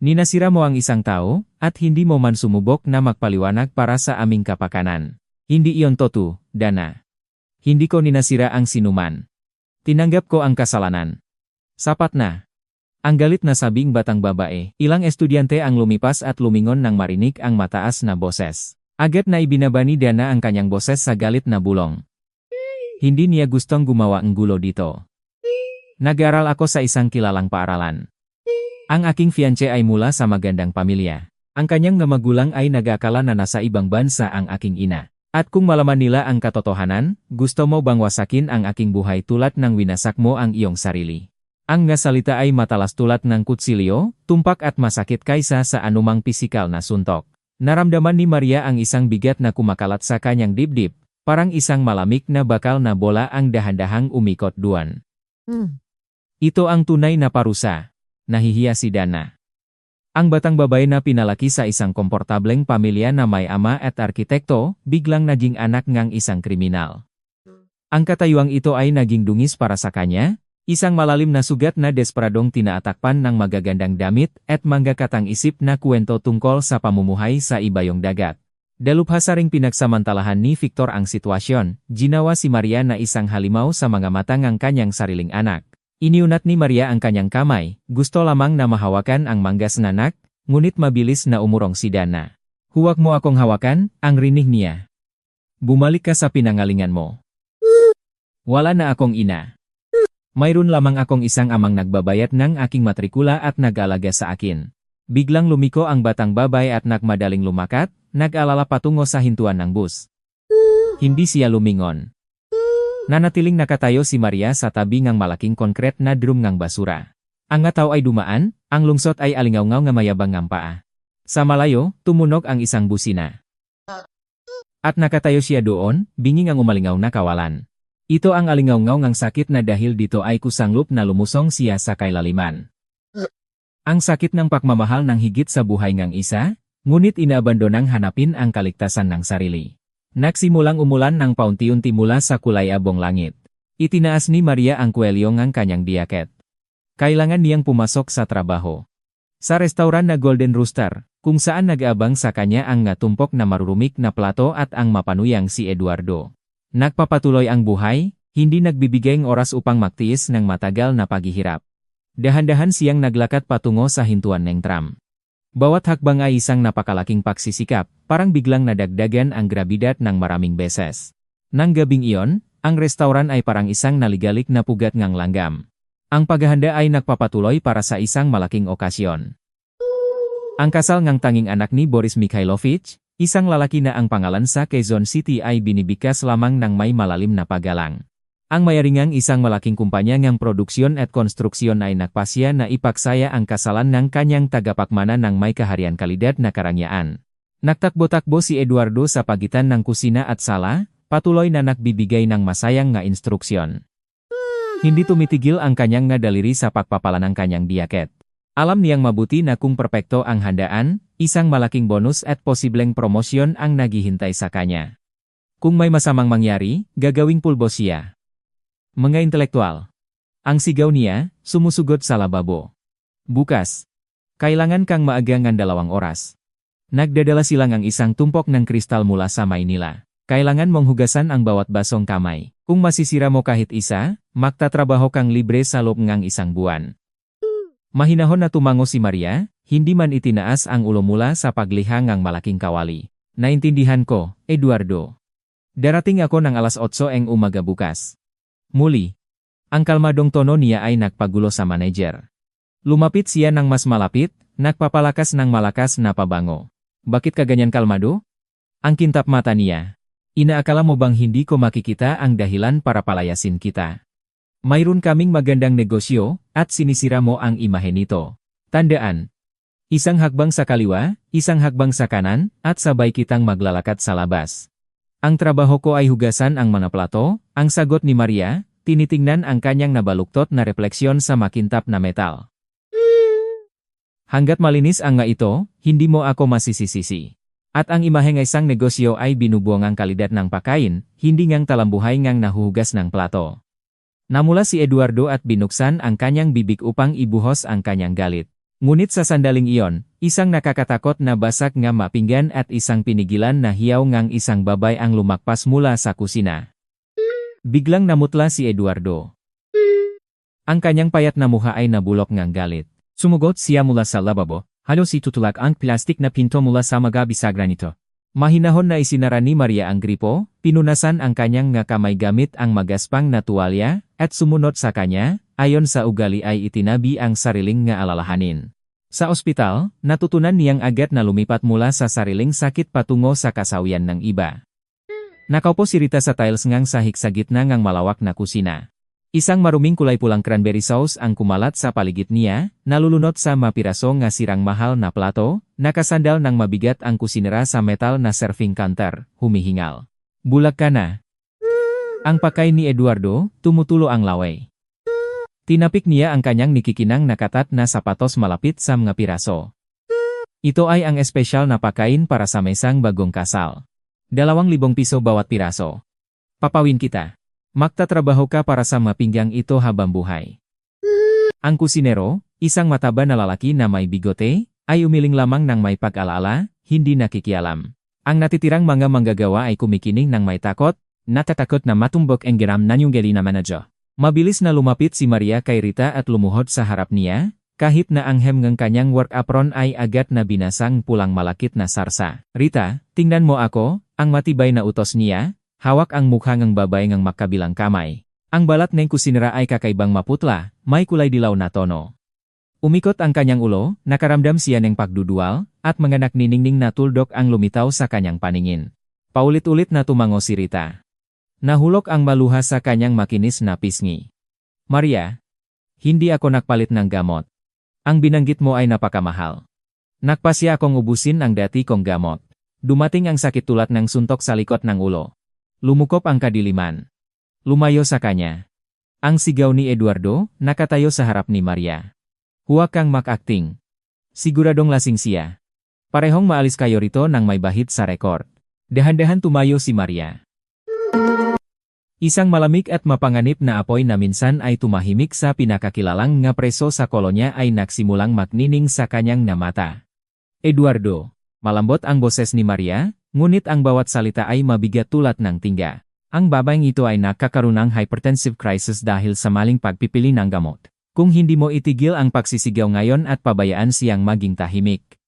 Ninasira mo ang isang tao, at hindi mo man sumubok na magpaliwanag para sa aming kapakanan. Hindi iyon totoo, Dana. Hindi ko ninasira ang sinuman. Tinanggap ko ang kasalanan. Sapat na. Ang galit na sabing batang babae, ilang estudyante ang lumipas at lumingon nang marinig ang mataas na boses. Agad na ibinaba ni Dana ang kanyang boses sa galit na bulong. Hindi niya gustong gumawa ng gulo dito. Nag-aral ako sa isang kilalang paaralan. Ang aking fiancé ay mula sa magandang pamilya. Ang kanyang magulang ay nag-akala na nasa ibang bansa ang aking ina. At kung malaman nila ang katotohanan, gusto mo bang wasakin ang aking buhay tulad ng winasak mo ang iyong sarili? Ang nga salita ay matalas tulad ng kutsilyo, tumpak at masakit kaysa sa anumang pisikal na suntok. Naramdaman ni Maria ang isang bigat na kumakalat sa kanyang dibdib, parang isang malamig na bakal na bola ang dahan-dahang umikot duwan. Ito ang tunay na parusa. Nahihiya si Dana. Ang batang babae na pinalaki sa isang komportableng pamilya na may ama at arkitekto, biglang naging anak ng isang kriminal. Ang katayuang ito ay naging dungis para sa kanya, isang malalim na sugat na desperadong tinaatakpan ng magagandang damit at manggakatang isip na kwento tungkol sa pamumuhay sa ibayong dagat. Dalubhasa ring pinagsamantalahan ni Victor ang sitwasyon, ginawa si Maria na isang halimaw sa mga mata ng kanyang sariling anak. Iniunat ni Maria ang kanyang kamay, gusto lamang na mahawakan ang manggas nganak, ngunit mabilis na umurong si Dana. Huwag mo akong hawakan, ang rinig niya. Bumalik ka sa pinangalingan mo. Wala na akong ina. Mayroon lamang akong isang amang nagbabayad ng aking matrikula at nag-alaga sa akin. Biglang lumiko ang batang babay at nagmadaling lumakat, nag-alala patungo sa hintuan ng bus. Hindi siya lumingon. Nanatiling nakatayo si Maria sa tabi ng malaking konkret na drum ng basura. Ang nga tao ay dumaan, ang lungsot ay alingaw-ngaw nga mayabang ng paa. Sa malayo, tumunog ang isang busina. At nakatayo siya doon, binging ang umalingaw na kawalan. Ito ang alingaw-ngaw ng sakit na dahil dito ay kusanglop na lumusong siya sa kailaliman. Ang sakit ng pagmamahal ng higit sa buhay ng isa, ngunit inaabandonang hanapin ang kaligtasan ng sarili. Nagsimulang umulan ng paunti-unti mula sa kulay abong langit. Itinaas ni Maria ang kwelyo ng kanyang diaket. Kailangan niyang pumasok sa trabaho. Sa restauran na Golden Rooster, kung saan nag-aabang sa kanya ang tumpok na marurumik na plato at ang mapanuyang si Eduardo. Nagpapatuloy ang buhay, hindi nagbibigay ng oras upang magtiis ng matagal na paghihirap. Dahan-dahan siyang naglakad patungo sa hintuan ng tram. Bawat hakbang ay isang napakalaking pagsisikap, parang biglang nadagdagan ang grabidad ng maraming beses. Nang gabing iyon, ang restauran ay parang isang naligalik na pugat ng langgam. Ang paghahanda ay nagpapatuloy para sa isang malaking okasyon. Ang kasal ng tanging anak ni Boris Mikhailovich, isang lalaki na ang pangalan sa Quezon City ay binibigkas lamang ng may malalim na paggalang. Ang mayaringang isang malaking kumpanya ng produksyon at konstruksyon ay nagpasya na ipaksaya ang kasalan ng kanyang tagapagmana ng may kaharian kalidad na karangyaan. Nagtakbo-takbo si Eduardo sa pagitan ng kusina at sala, patuloy na nagbibigay ng masayang nga instruksyon. Hindi tumitigil ang kanyang nga daliri sa pagpapala ng kanyang diaket. Alam niyang mabuti na kung perpekto ang handaan, isang malaking bonus at posibleng promosyon ang naghihintay sa kanya. Kung may masamang mangyari, gagawing pulbo siya. Mga intelektual. Ang sigaw niya, sumusugot sa lababo. Bukas. Kailangan kang maaga ng 2 oras. Nagdadala sila ng isang tumpok ng kristal mula sa Maynila. Kailangan mong hugasan ang bawat basong kamay. Kung masisira mo kahit isa, magtatrabaho kang libre sa loob ng 1 buwan. Mahinahon na tumango si Maria, hindi man itinaas ang ulo mula sa pagliha ng malaking kawali. Naintindihan ko, Eduardo. Darating ako ng alas 8 ng umaga bukas. Muli. Ang kalmadong tono niya ay nagpagulo sa manager. Lumapit siya ng mas malapit, nagpapalakas ng malakas na pabango. Bakit ka ganyan kalmado? Ang kintap mata niya. Inaakala mo bang hindi ko makikita ang dahilan para palayasin kita? Mayroon kaming magandang negosyo, at sinisira mo ang imahe nito. Tandaan. Isang hakbang sa kaliwa, isang hakbang sa kanan, at sabay kitang maglalakad sa labas. Ang trabaho ko ay hugasan ang mga plato, ang sagot ni Maria, tinitingnan ang kanyang nabaluktot na refleksyon sa makintap na metal. Hanggat malinis ang nga ito, hindi mo ako masisisisi. At ang imahe ng isang negosyo ay binubuong ang kalidad ng pagkain, hindi ngang talambuhay ngang nahuhugas ng plato. Namula si Eduardo at binuksan ang kanyang bibig upang ibuhos ang kanyang galit. Ngunit sa sandaling iyon, isang nakakatakot na basak nga mapinggan at isang pinigilan na hiyaw ngang isang babay ang lumakpas mula sa kusina. Biglang namutla si Eduardo. Ang kanyang payat na mukha ay nabulok ngang galit. Sumugot siya mula sa lababo, halos itutulak ang plastik na pinto mula sa mga nito. Mahinahon na isinara ni Maria ang gripo, pinunasan ang kanyang nga kamay gamit ang magaspang na tuwalya, at sumunod sa kanya, ayon sa ugali ay itinabi ang sariling nga alalahanin. Sa ospital, natutunan niyang agad na lumipat mula sa sariling sakit patungo sa kasawian ng iba. Nakaupo si Rita sa tiles ngang sahig sa gitna ngang malawak na kusina. Isang maruming kulay pulang cranberry sauce ang kumalat sa paligid niya, nalulunot sa mapiraso nga sirang mahal na plato, nakasandal ng mabigat ang kusinera sa metal na serving counter, humihingal. Bulag ka na. Ang pakay ni Eduardo, tumutulo ang laway. Tinapik niya ang kanyang nikikinang nakatat na sapatos malapit sa mga piraso. Ito ay ang espesyal na pakain para sa mesang bagong kasal. 2,000 piso bawat piraso. Papawin kita. Magtatrabaho ka para sa mapinggang ito habang buhay. Ang kusinero, isang mataba na lalaki na may bigote, ay umiling lamang ng may pag-alala, hindi nakikialam. Ang natitirang mga manggagawa ay kumikining ng may takot, natatakot na matumbok ang geram na yung gali na manager. Mabilis na lumapit si Maria kay Rita at lumuhod sa harap niya, kahit na ang hem ng kanyang work apron ay agad na binasang pulang malakit na sarsa. Rita, tingnan mo ako, ang matibay na utos niya, hawak ang mukha ng babae ng makabilang kamay. Ang balat ng kusinera ay kakaibang maputla, may kulay dilaw na tono. Umikot ang kanyang ulo, nakaramdam siya ng pagdudual, at mga nakniningning na tuldok ang lumitaw sa kanyang paningin. Paulit-ulit na tumango si Rita. Nahulog ang maluha sa kanyang makinis na pisngi. Maria, hindi ako nagpalit ng gamot. Ang binanggit mo ay napakamahal. Nagpasya akong ubusin ang dati kong gamot. Dumating ang sakit tulad ng suntok sa likod ng ulo. Lumukop ang kadiliman. Lumayo sa kanya. Ang sigaw ni Eduardo, nakatayo sa harap ni Maria. Huwag kang mak-acting. Siguradong lasing siya. Parehong maalis kayo rito nang may bahid sa rekord. Dahan-dahan tumayo si Maria. Isang malamig at mapanganib na apoy na minsan ay tumahimik sa pinakakilalang nga preso sa kolonya ay nagsimulang magnining sa kanyang na mata. Eduardo, malambot ang boses ni Maria, ngunit ang bawat salita ay mabigat tulad ng tingga. Ang babaeng ito ay nakakaroon ng hypertensive crisis dahil sa maling pagpipili ng gamot. Kung hindi mo itigil ang pagsisigaw ngayon at pabayaan siyang maging tahimik,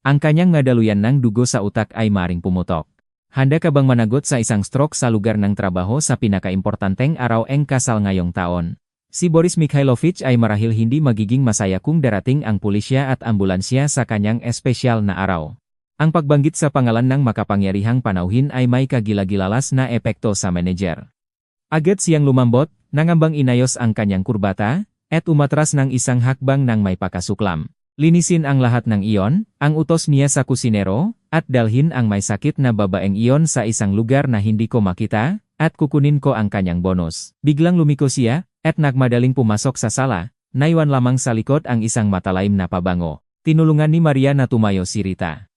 ang kanyang madaluyan ng dugo sa utak ay maring pumutok. Handa ka bang managot sa isang stroke sa lugar ng trabaho sa pinakaimportanteng araw ng kasal ngayong taon? Si Boris Mikhailovich ay marahil hindi magiging masaya kung darating ang pulisya at ambulansya sa kanyang espesyal na araw. Ang pagbanggit sa pangalan ng makapangyarihang panauhin ay may kagilagilalas na epekto sa manager. Agad siyang lumambot, nangambang inayos ang kanyang kurbata, at umatras ng isang hakbang ng may pakasuklam. Linisin ang lahat ng iyon, ang utos niya sa kusinero, at dalhin ang may sakit na babaeng iyon sa isang lugar na hindi ko makita, at kukunin ko ang kanyang bonus. Biglang lumiko siya, at nagmadaling pumasok sa sala, naiwan lamang sa likod ang isang matalaim na pabango. Tinulungan ni Maria na tumayo si Rita.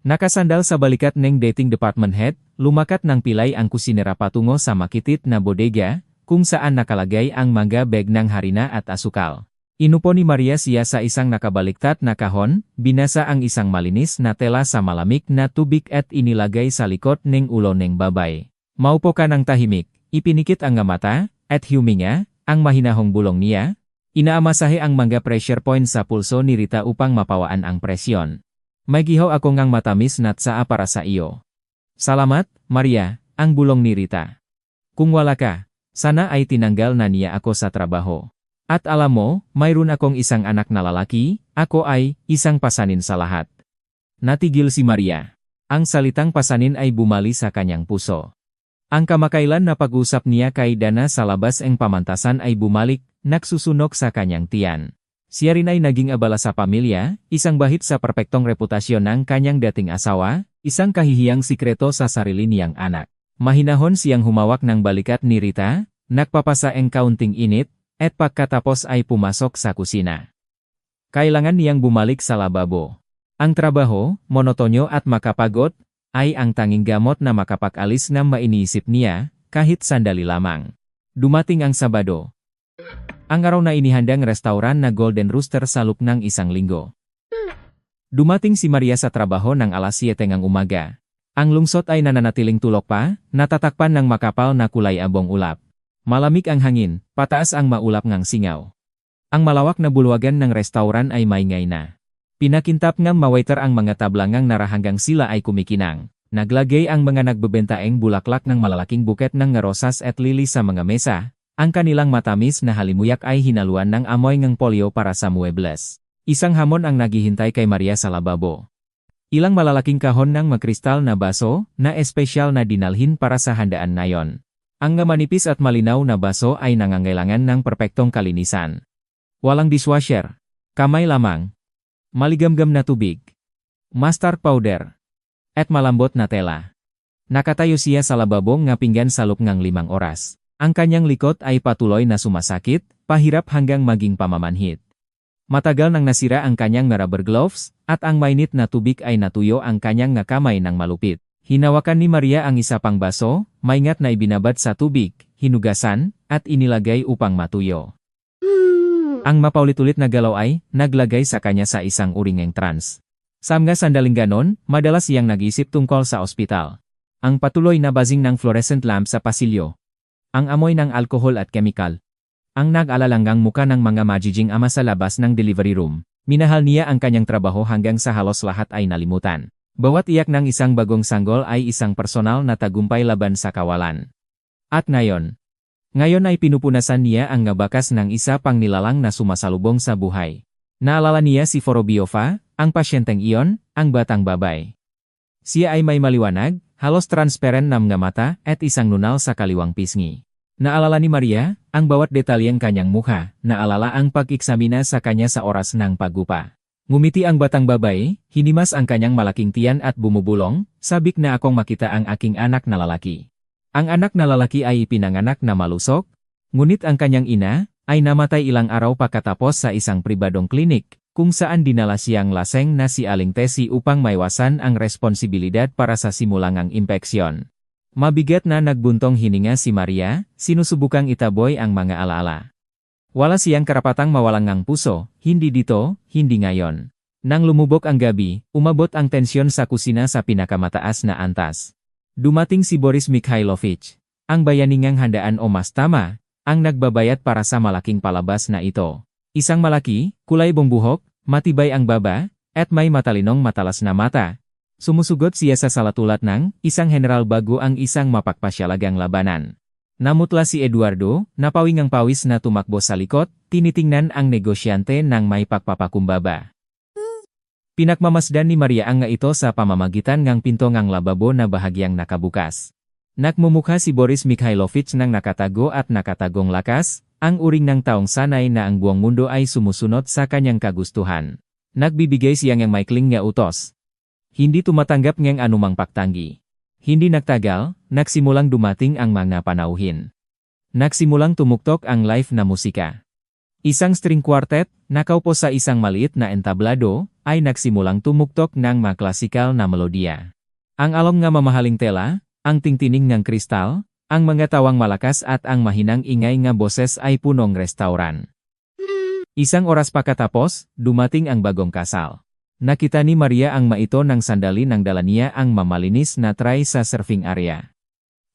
Nakasandal sa balikat ng dating department head, lumakat ng pilay ang kusinera patungo sa makitit na bodega, kung saan nakalagay ang mga bag ng harina at asukal. Inupo ni Maria siya sa isang nakabaliktad na kahon, binasa ang isang malinis na tela sa malamig na tubig at inilagay sa likod ng ulo ng babay. Maupo ka ng tahimik, ipinikit ang mata, at huminga, ang mahinahong bulong niya. Inaamasahe ang mga pressure point sa pulso ni Rita upang mapawaan ang presyon. May gihaw ako ngang matamis na tsaa para sa iyo. Salamat, Maria, ang bulong ni Rita. Kung wala ka, sana ay tinanggal na niya ako sa trabaho. At alam mo, mayroon akong isang anak na lalaki, ako ay isang pasanin sa lahat. Natigil si Maria. Ang salitang pasanin ay bumali sa kanyang puso. Ang kamakailan na pag-usap niya kay Dana sa labas ng pamantasan ay bumalik, nagsusunog sa kanyang tiyan. Siya rin ay naging abala sa pamilya, isang bahid sa perpektong reputasyon ng kanyang dating asawa, isang kahihiyang sikreto sa sarili niyang anak. Mahinahon siyang humawak ng balikat ni Rita, nagpapasa ang kaunting init, at pagkatapos ay pumasok sa kusina. Kailangan niyang bumalik sa lababo. Ang trabaho, monotonyo at makapagod, ay ang tanging gamot na makapag-alis ng mainiisip niya, kahit sandali lamang. Dumating ang Sabado. Ang araw na inihandang restauran na Golden Rooster sa loob ng isang linggo. Dumating si Maria sa trabaho ng alas 7 ng umaga. Ang lungsod ay nananatiling tulok pa, natatakpan ng makapal na kulay abong ulap. Malamig ang hangin, pataas ang maulap ngang singaw. Ang malawak na bulwagan ng restauran ay maingay na. Pinakintap ng mawaiter ang mga tablangang narahanggang sila ay kumikinang. Naglagay ang mga nagbebentaeng bulaklak ng malalaking buket ng rosas at lili sa mga mesa. Ang kanilang matamis na halimuyak ay hinaluan ng amoy ng polyo para sa muebles. Isang hamon ang naghihintay kay Maria sa lababo. Ilang malalaking kahon ng makristal na baso na espesyal na dinalhin para sa handaan na yon. Ang manipis at malinaw na baso ay nangangailangan ng perpektong kalinisan. Walang dishwasher. Kamay lamang. Maligamgam na tubig. Mustard powder. At malambot na tela. Nakatayo siya sa lababo nga pinggan sa loob ng 5 oras. Ang kanyang likod ay patuloy na sumasakit, pahirap hanggang maging pamamanhit. Matagal nang nasira ang kanyang rubber gloves, at ang mainit na tubig ay natuyo ang kanyang nga kamay ng malupit. Hinawakan ni Maria ang isa pang baso, maingat na ibinabad sa tubig, hinugasan, at inilagay upang matuyo. Ang mapaulit-ulit na galaw ay naglagay sa kanya sa isang uring trance. Sa mga sandaling ganon, madalas siyang nag-isip tungkol sa ospital. Ang patuloy na buzzing ng fluorescent lamp sa pasilyo. Ang amoy ng alkohol at kemikal. Ang nag-alalanggang muka ng mga magiging ama sa labas ng delivery room. Minahal niya ang kanyang trabaho hanggang sa halos lahat ay nalimutan. Bawat iyak ng isang bagong sanggol ay isang personal na tagumpay laban sa kawalan. At ngayon ay pinupunasan niya ang ngabakas ng isa pang nilalang na sumasalubong sa buhay. Naalala niya si Vorobyova, ang pasyenteng iyon, ang batang babay. Siya ay may maliwanag, halos transparent na mga mata at isang nunal sa kaliwang pisngi. Naalala ni Maria, ang bawat detalyeng kanyang mukha, naalala ang pag-eksamina sa kanya sa oras ng pagupa. Ngumiti ang batang babae, hinimas ang kanyang malaking tiyan at bumubulong, sabik na akong makita ang aking anak na lalaki. Ang anak na lalaki ay ipinanganak na malusok, ngunit ang kanyang ina ay namatay ilang araw pagkatapos sa isang pribadong klinik, kung saan dinala siyang laseng na si Aling Tessie upang maiwasan ang responsibilidad para sa simulangang impeksyon. Mabigat na nagbuntong hininga si Maria, sinusubukang itaboy ang mga alaala. Wala siyang karapatang mawalang ng puso, hindi dito, hindi ngayon. Nang lumubog ang gabi, umabot ang tensyon sa kusina sa pinakamataas na antas. Dumating si Boris Mikhailovich, ang bayaningang handaan o mas tama, ang nagbabayad para sa malaking palabas na ito. Isang malaki, kulay bumbuhok, matibay ang baba, at may matalinong matalas na mata. Sumusugot siya sa salatulad ng isang general bago ang isang mapagpasyalagang labanan. Namutla si Eduardo, napawingang pawis na tumakbo sa likod, tinitingnan ang negosyante ng may pagpapakumbaba. Pinakmamasdan ni Maria ang nga ito sa pamamagitan ng pinto ng lababo na bahagyang nakabukas. Nakmumukha si Boris Mikhailovich ng nakatago at nakatagong lakas, ang uring ng taong sanay na ang buong mundo ay sumusunod sa kanyang kagustuhan. Nagbibigay siya ng maikling nga utos. Hindi tumatanggap ng anumang paktanggi. Hindi nagtagal, nagsimulang dumating ang mga panauhin. Nagsimulang tumuktok ang live na musika. Isang string quartet, nakaupo sa isang maliit na entablado, ay nagsimulang tumuktok ng mga klasikal na melodiya. Ang alom nga mamahaling tela, ang tingtining ng kristal, ang mga tawang malakas at ang mahinang ingay nga boses ay punong restauran. Isang oras pagkatapos, dumating ang bagong kasal. Nakita ni Maria ang maito ng sandali nang dala niya ang mamalinis na tray sa serving area.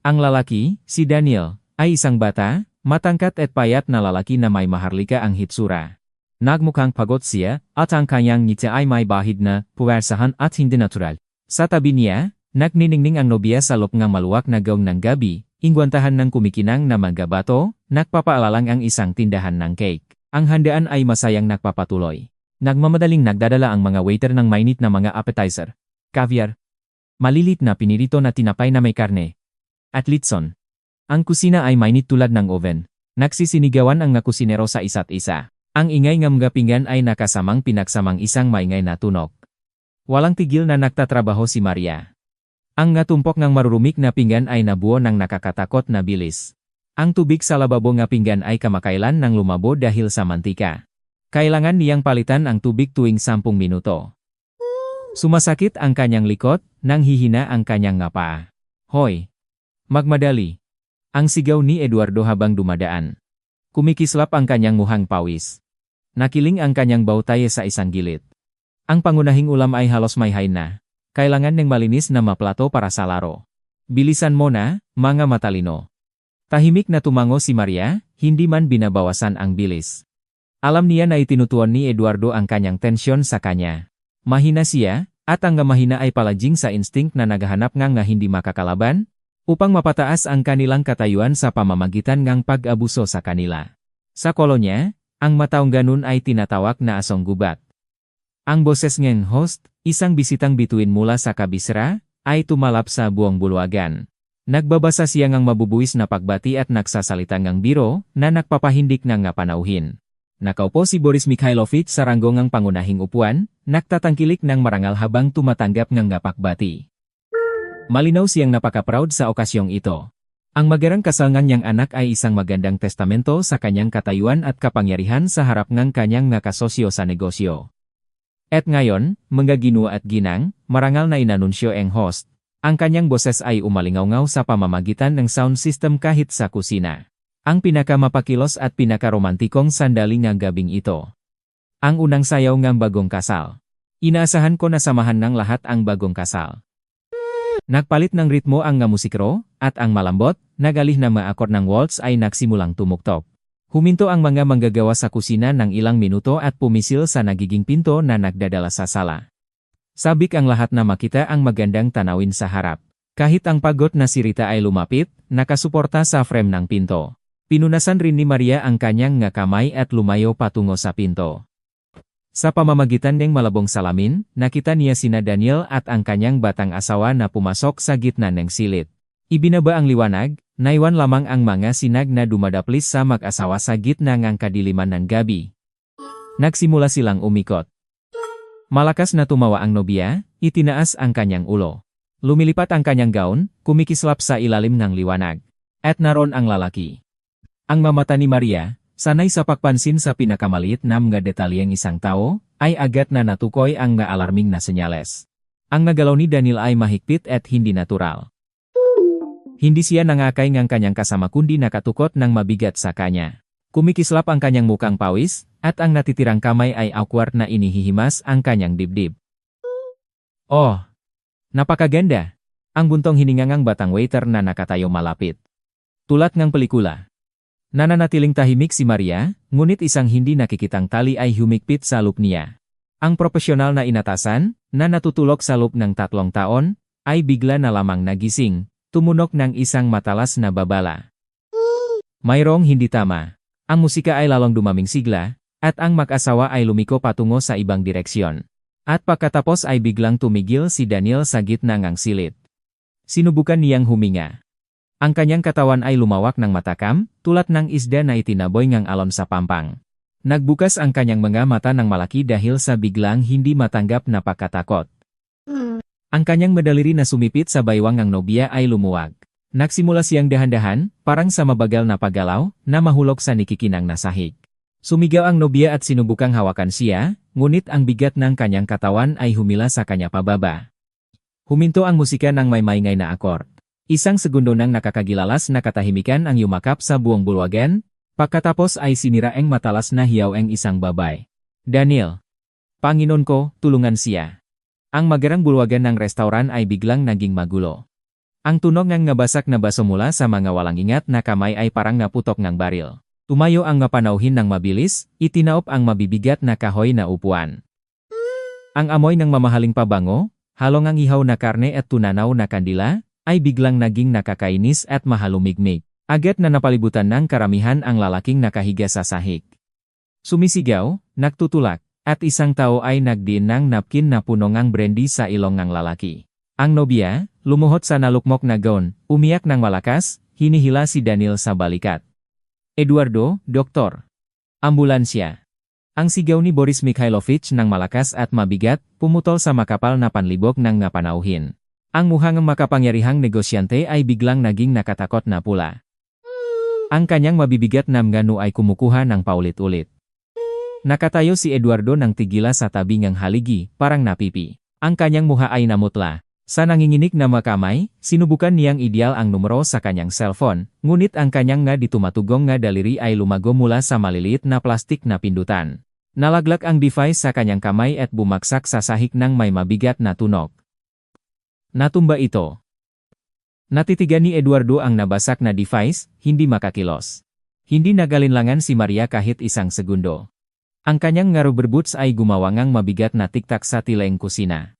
Ang lalaki, si Daniel, ay isang bata, matangkat at payat na lalaki na may maharlika ang hitsura. Nagmukhang pagod siya, at ang kanyang ngiti ay may bahid na, puwersahan at hindi natural. Sa tabi niya, nagniningning ang nobya sa loob ng maluwak na gawng ng gabi, ingwantahan ng kumikinang na mga bato, nagpapaalalang ang isang tindahan ng cake. Ang handaan ay masayang nagpapatuloy. Nagmamadaling nagdadala ang mga waiter ng mainit na mga appetizer, caviar, malilit na pinirito na tinapay na may karne, at litson. Ang kusina ay mainit tulad ng oven. Nagsisinigawan ang kusinero sa isa't isa. Ang ingay ng mga pinggan ay nakasamang pinagsamang isang maingay na tunog. Walang tigil na nagtatrabaho si Maria. Ang tumpok ng marurumik na pinggan ay nabuo ng nakakatakot na bilis. Ang tubig sa lababo ng pinggan ay kamakailan nang lumabo dahil sa mantika. Kailangan niyang palitan ang tubig tuwing 10 minuto. Sumasakit ang kanyang likod, nang hihina ang kanyang paa. Hoy! Magmadali! Ang sigaw ni Eduardo habang dumadaan. Kumikislap ang kanyang muhang pawis. Nakiling ang kanyang bautaye sa isang gilid. Ang pangunahing ulam ay halos may hay na. Kailangan ng malinis na maplato para sa laro. Bilisan mo na, mga matalino. Tahimik na tumango si Maria, hindi man binabawasan ang bilis. Alam niya na itinutuan ni Eduardo ang kanyang tensyon sa kanya. Mahina siya, at ang mahina ay palaging sa instinct na naghahanap nga hindi makakalaban, upang mapataas ang kanilang katayuan sa pamamagitan ng pag-abuso sa kanila. Sa kolonya, ang mataong ganun ay tinatawag na asong gubat. Ang boses ng host, isang bisitang bituin mula sa kabisera, ay tumalap sa buong bulwagan. Nagbabasa siya ng mabubuwis na pagbati at nagsasalita ng biro na nagpapahindik ng panauhin. Nakaupo si Boris Mikhailovich sa ranggong pangunahing upuan, nagtatangkilik ng marangal habang tumatanggap ng pakbati. Malinaw siyang napaka-proud sa okasyong ito. Ang magarang kasalngan niyang anak ay isang magandang testamento sa kanyang katayuan at kapangyarihan sa harap ng kanyang kasosyo sa negosyo. At ngayon, mga ginoo at ginang, marangal na inanunsyo ang host. Ang kanyang boses ay umalingaw sa pamamagitan ng sound system kahit sa kusina. Ang pinakamapakilos at pinakaromantikong sandali ng gabing ito. Ang unang sayaw ng bagong kasal. Inaasahan ko na samahan ng lahat ang bagong kasal. Nagpalit ng ritmo ang musikro, at ang malambot, nagalih na mga akord ng waltz ay nagsimulang tumuktok. Huminto ang mga manggagawa sa kusina ng ilang minuto at pumisil sa nagiging pinto na nagdadala sa sala. Sabik ang lahat na makita ang magandang tanawin sa harap. Kahit ang pagod na si Rita ay lumapit, nakasuporta sa frame ng pinto. Pinunasan rin ni Maria ang kanyang nga kamay at lumayo patungo sa pinto. Sa pamamagitan ng malabong salamin, nakita niya sina Daniel at ang kanyang batang asawa na pumasok sa gitna ng silid. Ibinaba ang liwanag, naiwan lamang ang mga sinag na dumadaplis sa mag-asawa sa gitna ng kadiliman ng gabi. Nagsimula silang umikot. Malakas na tumawa ang nobya, itinaas ang kanyang ulo. Lumilipat ang kanyang gown, kumikislap sa ilalim ng liwanag. At naroon ang lalaki. Ang mamata ni Maria, sanay sa pagpansin sa pinakamaliit na mga detalyeng isang tao, ay agad na natukoy ang mga alarming na senyales. Ang nagalaw ni Daniel ay mahigpit at hindi natural. Hindi siya nangakay ng kanyang kasama kundi nakatukot ng mabigat sa kanya. Kumikislap ang kanyang mukang pawis, at ang natitirang kamay ay awkward na inihihimas ang kanyang dibdib. Oh! Napakaganda! Ang buntong hiningangang batang waiter na nakatayo malapit. Tulad ng pelikula. Nananatiling tahimik si Maria, ngunit isang hindi nakikitang tali ay humigpit sa loob niya. Ang profesional na inatasan, na natutulog sa loob ng 3 taon, ay bigla na lamang nagising. Tumunok ng isang matalas na babala. Mayroong hindi tama. Ang musika ay lalong dumaming sigla, at ang mag-asawa ay lumiko patungo sa ibang direksyon. At pagkatapos ay biglang tumigil si Daniel sa gitna ng silid. Sinubukan niyang huminga. Ang kanyang katawan ay lumawak ng matakam, tulad ng isda na itinaboy ng alon sa pampang. Nagbukas ang kanyang mga mata ng malaki dahil sa biglang hindi matanggap na pagkatakot. Ang kanyang madaliri na sumipit sa baywang ng nobya ay lumuwag. Nagsimula siyang dahan-dahan, parang sa mabagal na paggalaw, na mahulog sa nikikinang nasahig. Sumigaw ang nobya at sinubukang hawakan siya, ngunit ang bigat ng kanyang katawan ay humila sa kanya pababa. Huminto ang musika ng may maingay na akord. Isang segundo nang nakakagilalas na katahimikan ang yumakap sa buong bulwagan, pagkatapos ay siniraeng matalas na hiyaw ang isang babay. Daniel! Panginoon ko, tulungan siya. Ang magarang bulwagan ng restauran ay biglang naging magulo. Ang tunog ng nabasak na baso mula sa mga walang ingat na kamay ay parang naputok ng baril. Tumayo ang mapanauhin ng mabilis, itinaop ang mabibigat na kahoy na upuan. Ang amoy ng mamahaling pabango, halong ang ihaw na karne at tunanaw na kandila, ay biglang naging nakakainis at mahalumigmig. Agad na napalibutan ng karamihan ang lalaking nakahiga sa sahig. Sumisigaw, nagtutulak. At isang tao ay nagdiin ng napkin na puno ng brandy sa ilong ng lalaki. Ang nobya, lumuhod sa nalukmok na gown, umiyak ng malakas, hinihila si Daniel sa balikat. Eduardo, doktor. Ambulansya. Ang sigaw ni Boris Mikhailovich ng malakas at mabigat, pumutol sa makapal na panlibok ng napanauhin. Ang muhang makapangyarihang negosyante ay biglang naging nakatakot na pula. Ang kanyang mabibigat na mgano ay kumukuha ng paulit-ulit. Nakatayo si Eduardo nang tigila sa tabi ng haligi, parang napipi. Ang kanyang muha ay namutla. Sa nanginginig na makamay, sinubukan niyang ideal ang numero sa kanyang cellphone, ngunit ang kanyang nga ditumatugong nga daliri ay lumago mula sa maliliit na plastik na pindutan. Nalaglag ang device sa kanyang kamay at bumagsak sa sahig ng may mabigat na tunog. Natumba ito. Natitigan ni Eduardo ang nabasak na device, hindi makakilos. Hindi nagalinlangan si Maria kahit isang segundo. Ang kanyang nga rubber boots ay gumawangang mabigat na tiktak sa tileng kusina.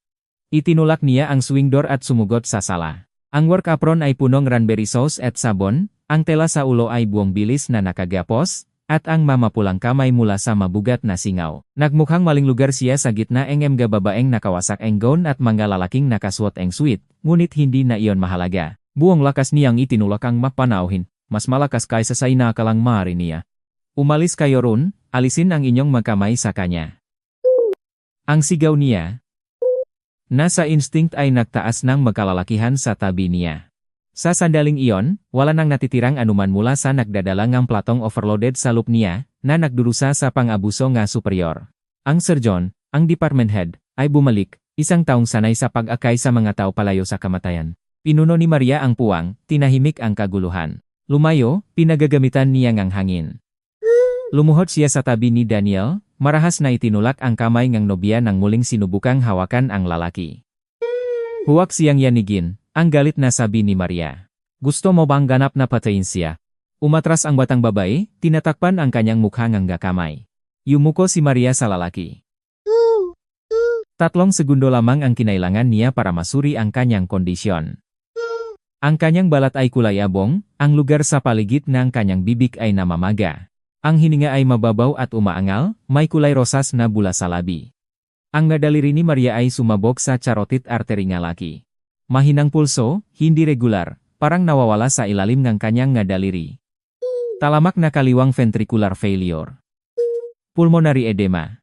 Itinulak niya ang swing door at sumugot sa sala. Ang work apron ay punong cranberry sauce at sabon, ang tela sa ulo ay buong bilis na nakagapos, at ang mamapulang kamay mula sa mabugat na singaw. Nagmukhang maling lugar siya sa gitna ng mga babaeng nakawasak ang gown at mga lalaking nakasuot ang suit, ngunit hindi na iyon mahalaga. Buong lakas niyang itinulak ang mapanauhin, mas malakas kaysa sa inakalang maaari niya. Umalis kayo ron, alisin ang inyong magkamay sa kanya. Ang sigaw niya. Nasa instinct ay nagtaas ng magkalalakihan sa tabi niya. Sa sandaling iyon, wala nang natitirang anuman mula sa nagdadalangang platong overloaded sa loob niya, na nagdurusa sa pang-abuso nga superior. Ang surgeon, ang department head, ay bumalik, isang taong sanay sa pag-akay sa mga tao palayo sa kamatayan. Pinuno ni Maria ang puwang, tinahimik ang kaguluhan. Lumayo, pinagagamitan niya ng hangin. Lumuhod siya sa tabi ni Daniel, marahas na itinulak ang kamay ng nobya nang muling sinubukang hawakan ang lalaki. Huwag siyang yanigin, ang galit na sabi ni Maria. Gusto mo bang ganap na patayin siya? Umatras ang batang babae, tinatakpan ang kanyang mukha ng kamay. Yumuko si Maria sa lalaki. 3 segundo lamang ang kinailangan niya para masuri ang kanyang kondisyon. Ang kanyang balat ay kulay abong, ang lugar sa paligid ng kanyang bibig ay namamaga. Ang hininga ay mababaw at umaangal, may kulay rosas na bula sa labi. Ang daliri ni Maria ay sumabog sa carotid artery ng laki. Mahinang pulso, hindi regular, parang nawawala sa ilalim ng kanyang daliri. Talamak na kaliwang ventricular failure. Pulmonary edema.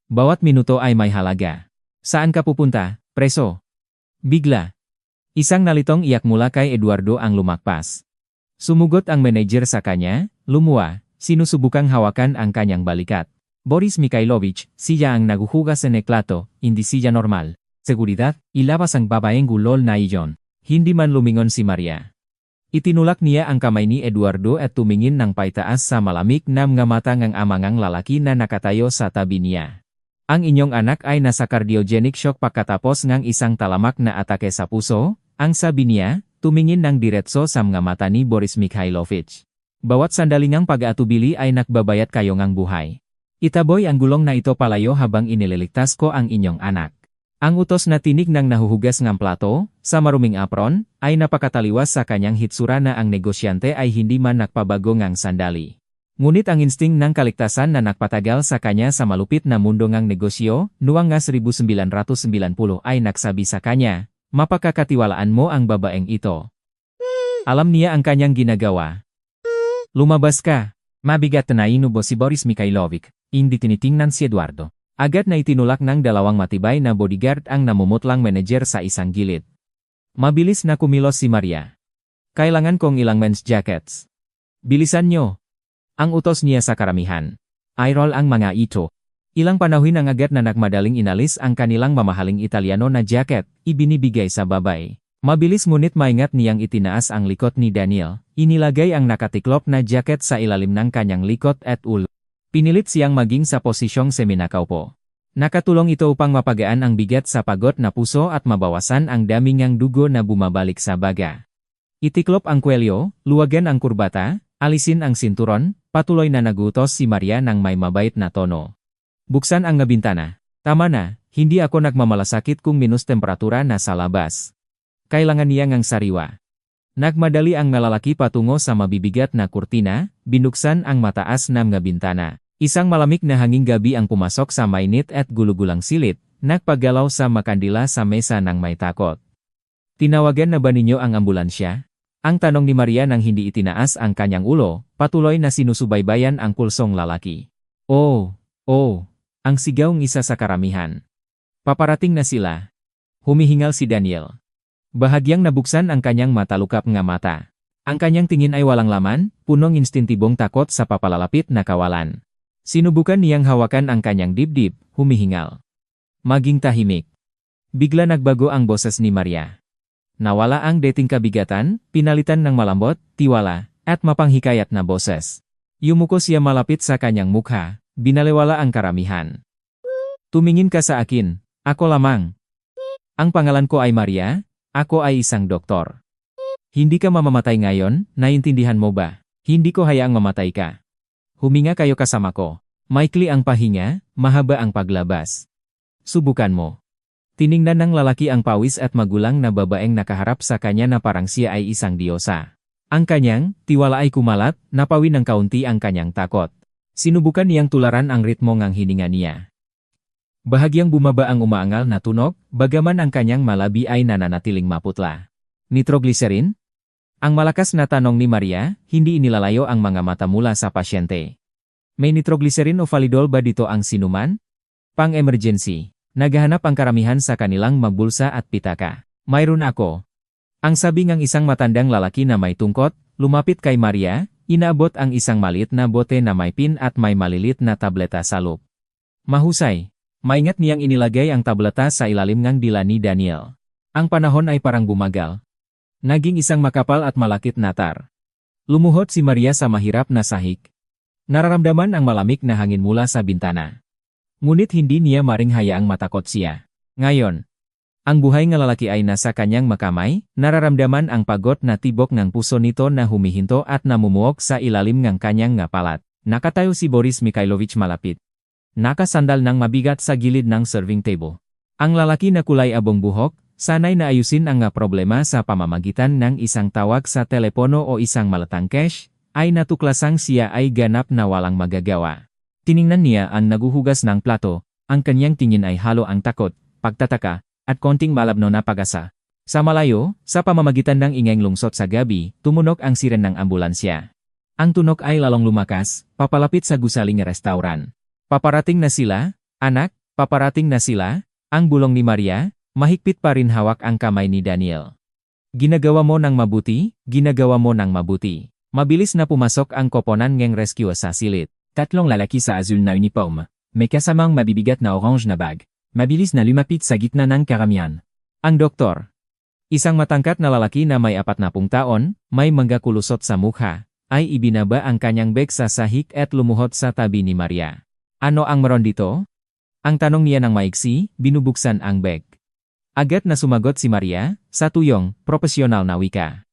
Bawat minuto ay may halaga. Saan ka pupunta, preso? Bigla. Isang nalitong iyak mula kay Eduardo ang lumakpas. Sumugot ang manager sa kanya, lumuwa, sinusubukang hawakan ang kanyang balikat. Boris Mikhailovich, siya ang naguhugas ng plato, hindi siya normal. Seguridad, ilabas ang babaeng gulol na iyon. Hindi man lumingon si Maria. Itinulak niya ang kamay ni Eduardo at tumingin ng paitaas sa malamig na mga mata ng amangang lalaki na nakatayo sa tabi niya. Ang inyong anak ay nasa cardiogenic shock pagkatapos ng isang talamak na atake sa puso, ang sabi niya, tumingin ng diretso sa mga mata ni Boris Mikhailovich. Bawat sandaling pag-aatubili ay nakbabayat kayo ng buhay. Itaboy ang gulong na ito palayo habang inililigtas ko ang inyong anak. Ang utos na tinig ng nahuhugas ng plato, sa maruming apron, ay napakataliwas sa kanyang hitsura na ang negosyante ay hindi man nakpabago ng sandali. Ngunit ang insting ng kaligtasan na nakpatagal sa kanya sa malupit na mundo ng negosyo, noong 1990 ay nagsabi sa kanya, mapakakatiwalaan mo ang babaeng ito. Alam niya ang kanyang ginagawa. Lumabas ka. Mabigat na inubo si Boris Mikhailovich, hindi tinitingnan si Eduardo. Agad na itinulak ng dalawang matibay na bodyguard ang namumutlang manager sa isang gilid. Mabilis na kumilos si Maria. Kailangan kong ilang men's jackets. Bilisan nyo. Ang utos niya sa karamihan. I-roll ang mga ito. Ilang panahon ang agad na nagmadaling inalis ang kanilang mamahaling Italiano na jacket, ibinibigay sa babay. Mabilis ngunit maingat niyang itinaas ang likod ni Daniel, inilagay ang nakatiklop na jacket sa ilalim ng kanyang likod at ulo. Pinilit siyang maging sa posisyong seminakaupo. Nakatulong ito upang mapagaan ang bigat sa pagod na puso at mabawasan ang dami ng dugo na bumabalik sa baga. Itiklop ang kwelyo, luwagan ang kurbata, alisin ang sinturon, patuloy na nagutos si Maria ng may mabait na tono. Buksan ang bintana. Tama na, hindi ako nagmamalasakit kung minus temperatura na sa labas. Kailangan niya ng sariwa. Nagmadali ang malalaki patungo sa mabibigat na kurtina, binuksan ang mataas na mga bintana. Isang malamig na hanging gabi ang pumasok sa mainit at gulugulang silid, nagpagalaw sa makandila sa mesa ng may takot. Tinawagan na ba ninyo ang ambulansya? Ang tanong ni Maria nang hindi itinaas ang kanyang ulo, patuloy na sinusubaybayan ang pulsong lalaki. Oh, ang sigawng isa sa karamihan. Paparating na sila. Humihingal si Daniel. Bahagyang nabuksan ang kanyang matalukap nga mata. Ang kanyang tingin ay walang laman, punong instintibong takot sa papalalapit na kawalan. Sinubukan niyang hawakan ang kanyang dibdib, humihingal. Maging tahimik. Bigla nagbago ang boses ni Maria. Nawala ang dating kabigatan, pinalitan ng malambot, tiwala, at mapanghikayat na boses. Yumuko siya malapit sa kanyang mukha, binaliwala ang karamihan. Tumingin ka sa akin, ako lamang. Ang pangalan ko ay Maria. Ako ay isang doktor. Hindi ka mamamatay ngayon, naintindihan mo ba? Hindi ko hayaang mamatay ka. Huminga kayo kasama ko. Maikli ang pahinga, mahaba ang paglabas. Subukan mo. Tiningnan ng lalaki ang pawis at magulang na babaeng nakaharap sa kanya na parang siya ay isang diyosa. Ang kanyang tiwala ay kumalat, napawi ng kaunti ang kanyang takot. Sinubukan niyang tularan ang ritmo ng hininga niya. Bahagyang bumaba ang umaangal na tunog, bagaman ang kanyang malabi ay nananatiling maputla. Nitroglycerin? Ang malakas na tanong ni Maria, hindi inilalayo ang mga mata mula sa pasyente. May nitroglycerin o validol ba dito ang sinuman? Pang-emergency. Naghahanap ang karamihan sa kanilang magbulsa at pitaka. Mayroon ako. Ang sabi ng isang matandang lalaki na may tungkot, lumapit kay Maria, inaabot ang isang maliit na bote na may pin at may malilit na tableta sa loob. Mahusay. Maingat niyang inilagay ang tableta sa ilalim ng dila ni Daniel. Ang panahon ay parang bumagal. Naging isang makapal at malakit na tar. Lumuhod si Maria sa mahirap na sahig. Nararamdaman ang malamig na hangin mula sa bintana. Ngunit hindi niya maring hayaang matakot siya. Ngayon, Ang buhay nga lalaki ay nasa kanyang makamay, nararamdaman ang pagod na tibok ng puso nito na humihinto at namumuok sa ilalim ng kanyang nga palat. Nakatayo si Boris Mikhailovich malapit. Nakasandal ng mabigat sa gilid ng serving table. Ang lalaki na kulay abong buhok, sanay na ayusin ang nga problema sa pamamagitan ng isang tawag sa telepono o isang malatang cash, ay natuklasang siya ay ganap na walang magagawa. Tiningnan niya ang naguhugas ng plato, ang kanyang tingin ay halo ang takot, pagtataka, at konting malabno na pag-asa. Sa malayo, sa pamamagitan ng ingayng lungsot sa gabi, tumunog ang siren ng ambulansya. Ang tunog ay lalong lumakas, papalapit sa gusaling restauran. Paparating na sila, anak, paparating na sila, ang bulong ni Maria, mahigpit pa rin hawak ang kamay ni Daniel. Ginagawa mo ng mabuti, ginagawa mo ng mabuti. Mabilis na pumasok ang koponan ng rescue sa silid. Tatlong lalaki sa azul na uniform, may kasamang mabibigat na orange na bag. Mabilis na lumapit sa gitna ng karamihan. Ang doktor. Isang matangkat na lalaki na may 40 taon, may manggakulusot sa mukha, ay ibinaba ang kanyang bag sa sahig at lumuhod sa tabi ni Maria. Ano ang meron dito? Ang tanong niya ng maiksi, binubuksan ang bag. Agad na sumagot si Maria, sa tuyong, propesyonal na wika.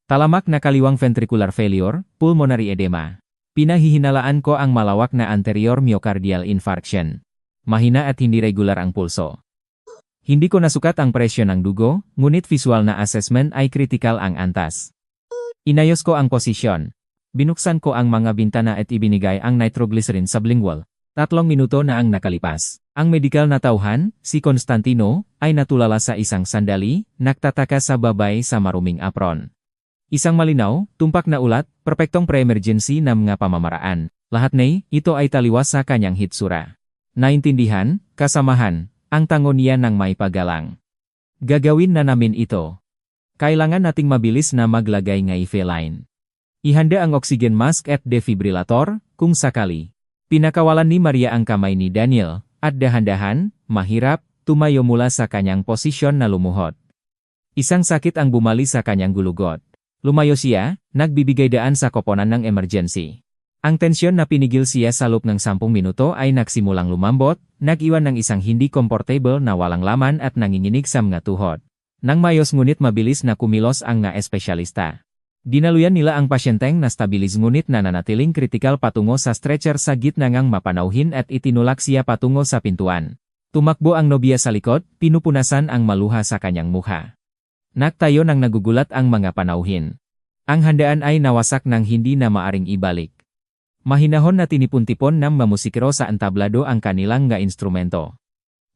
Talamak na kaliwang ventricular failure, pulmonary edema. Pinahihinalaan ko ang malawak na anterior myocardial infarction. Mahina at hindi regular ang pulso. Hindi ko nasukat ang presyon ng dugo, ngunit visual na assessment ay critical ang antas. Inayos ko ang posisyon. Binuksan ko ang mga bintana at ibinigay ang nitroglycerin sublingual. 3 minuto na ang nakalipas. Ang medikal na tauhan, si Constantino, ay natulala sa isang sandali, nagtataka sa babay sa maruming apron. Isang malinaw, tumpak na ulat, perpektong pre-emergency na mga pamamaraan. Lahat na ito ay taliwas sa kanyang hitsura. Naintindihan, kasamahan, ang tango niya ng may paggalang. Gagawin na namin ito. Kailangan nating mabilis na maglagay ng IV line. Ihanda ang oxygen mask at defibrillator, kung sakali. Pinakawalan ni Maria ang kamay ni Daniel, at dahan-dahan, mahirap, tumayo mula sa kanyang posisyon na lumuhod. Isang sakit ang bumali sa kanyang gulugot. Lumayo siya, nagbibigay daan sa koponan ng emergency. Ang tensyon na pinigil siya sa loob ng 10 minuto ay nagsimulang lumambot, nag-iwan ng isang hindi comfortable na walang laman at nanginginig sa mga tuhod. Nang mayos ngunit mabilis na kumilos ang nga espesyalista. Dinaluyan nila ang pasyenteng na stabilis ngunit nananatiling kritikal patungo sa stretcher sa gitna ngang mapanauhin at itinulak siya patungo sa pintuan. Tumakbo ang nobya sa likod, pinupunasan ang maluha sa kanyang mukha. Nagtayo nang nagugulat ang mga panauhin. Ang handaan ay nawasak ng hindi na maaring ibalik. Mahinahon na tinipon-tipon ng mamusikero sa entablado ang kanilang nga instrumento.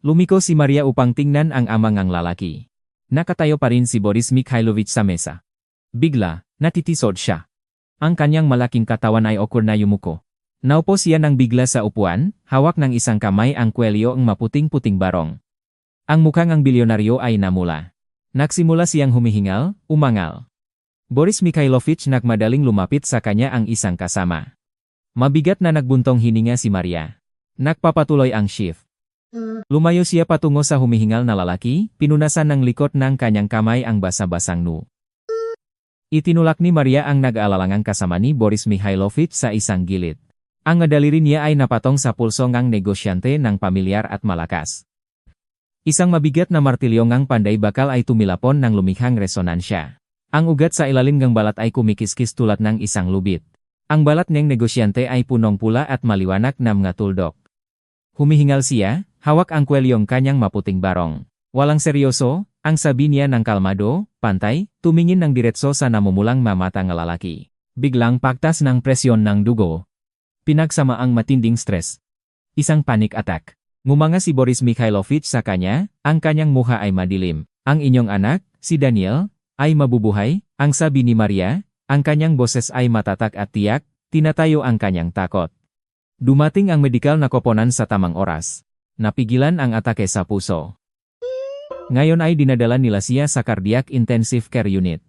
Lumiko si Maria upang tingnan ang amangang lalaki. Nakatayo pa rin si Boris Mikhailovich sa mesa. Bigla, natitisod siya. Ang kanyang malaking katawan ay awkward na yumuko. Naupo siya ng bigla sa upuan, hawak ng isang kamay ang kwelyo ng maputing-puting barong. Ang mukhang ang bilyonaryo ay namula. Nagsimula siyang humihingal, umangal. Boris Mikhailovich nagmadaling lumapit sa kanya ang isang kasama. Mabigat na nagbuntong hininga si Maria. Nagpapatuloy ang shift. Lumayo siya patungo sa humihingal na lalaki, pinunasan ng likod ng kanyang kamay ang basa-basang nu. Itinulak ni Maria ang nag-aalalangang kasama ni Boris Mikhailovich sa isang gilid. Ang daliri niya ay napatong sa pulso ngang negosyante ng pamilyar at malakas. Isang mabigat na martilyo ngang panday bakal ay tumilapon ng lumikhang resonansya. Ang ugat sa ilalim ng balat ay kumikiskis tulad ng isang lubid. Ang balat ng negosyante ay punong pula at maliwanag na mga tuldok. Humihingal siya, hawak ang kwelyong kanyang maputing barong. Walang seryoso, ang sabi niya ng kalmado, pantay, tumingin ng diretso sa namumulang mamata ng lalaki. Biglang pagtas ng presyon ng dugo. Pinagsama ang matinding stress. Isang panic attack. Ngumanga si Boris Mikhailovich sa kanya, ang kanyang mukha ay madilim. Ang inyong anak, si Daniel, ay mabubuhay, ang sabi ni Maria, ang kanyang boses ay matatak at tiyak, tinatayo ang kanyang takot. Dumating ang medikal na koponan sa tamang oras. Napigilan ang atake sa puso. Ngayon ay dinadala nila siya sa cardiac intensive care unit.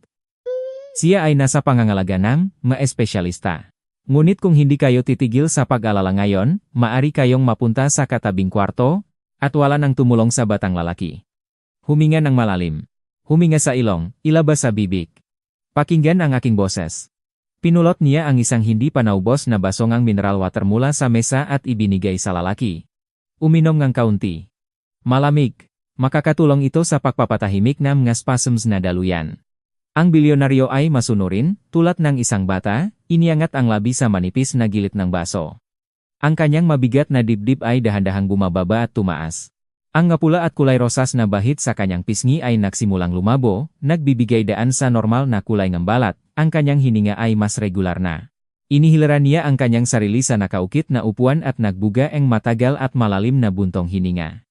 Siya ay nasa pangangalaga ng mga espesyalista. Ngunit kung hindi kayo titigil sa pag-alala ngayon, maari kayong mapunta sa katabing kwarto, at wala nang tumulong sa batang lalaki. Huminga ng malalim. Huminga sa ilong, ilabas sa bibig. Pakinggan ang aking boses. Pinulot niya ang isang hindi pa naubos na basongang mineral water mula sa mesa at ibinigay sa lalaki. Uminom ng kaunti. Malamig. Makakatulong ito sa pagpapatahimik ng mga spasms na daluyan. Ang bilyonaryo ay masunurin, tulad ng isang bata, iniangat ang labi sa manipis na gilid ng baso. Ang kanyang mabigat na dibdib ay dahan-dahang bumababa at tumaas. Ang ngapula at kulay rosas na bahid sa kanyang pisngi ay nagsimulang lumabo, nagbibigay daan sa normal na kulay ng balat, ang kanyang hininga ay mas regular na. Inihiliran niya ang kanyang sarili sa nakaukit na upuan at nagbuga ang matagal at malalim na buntong hininga.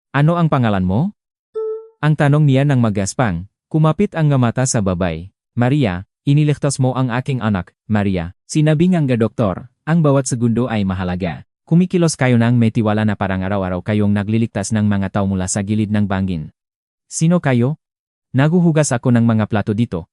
Ano ang pangalan mo? Ang tanong niya ng magaspang, kumapit ang mata sa babay. Maria, iniligtas mo ang aking anak, Maria, sinabi ng doktor. Ang bawat segundo ay mahalaga. Kumikilos kayo ng may tiwala na parang araw-araw kayong nagliligtas ng mga tao mula sa gilid ng bangin. Sino kayo? Naguhugas ako ng mga plato dito.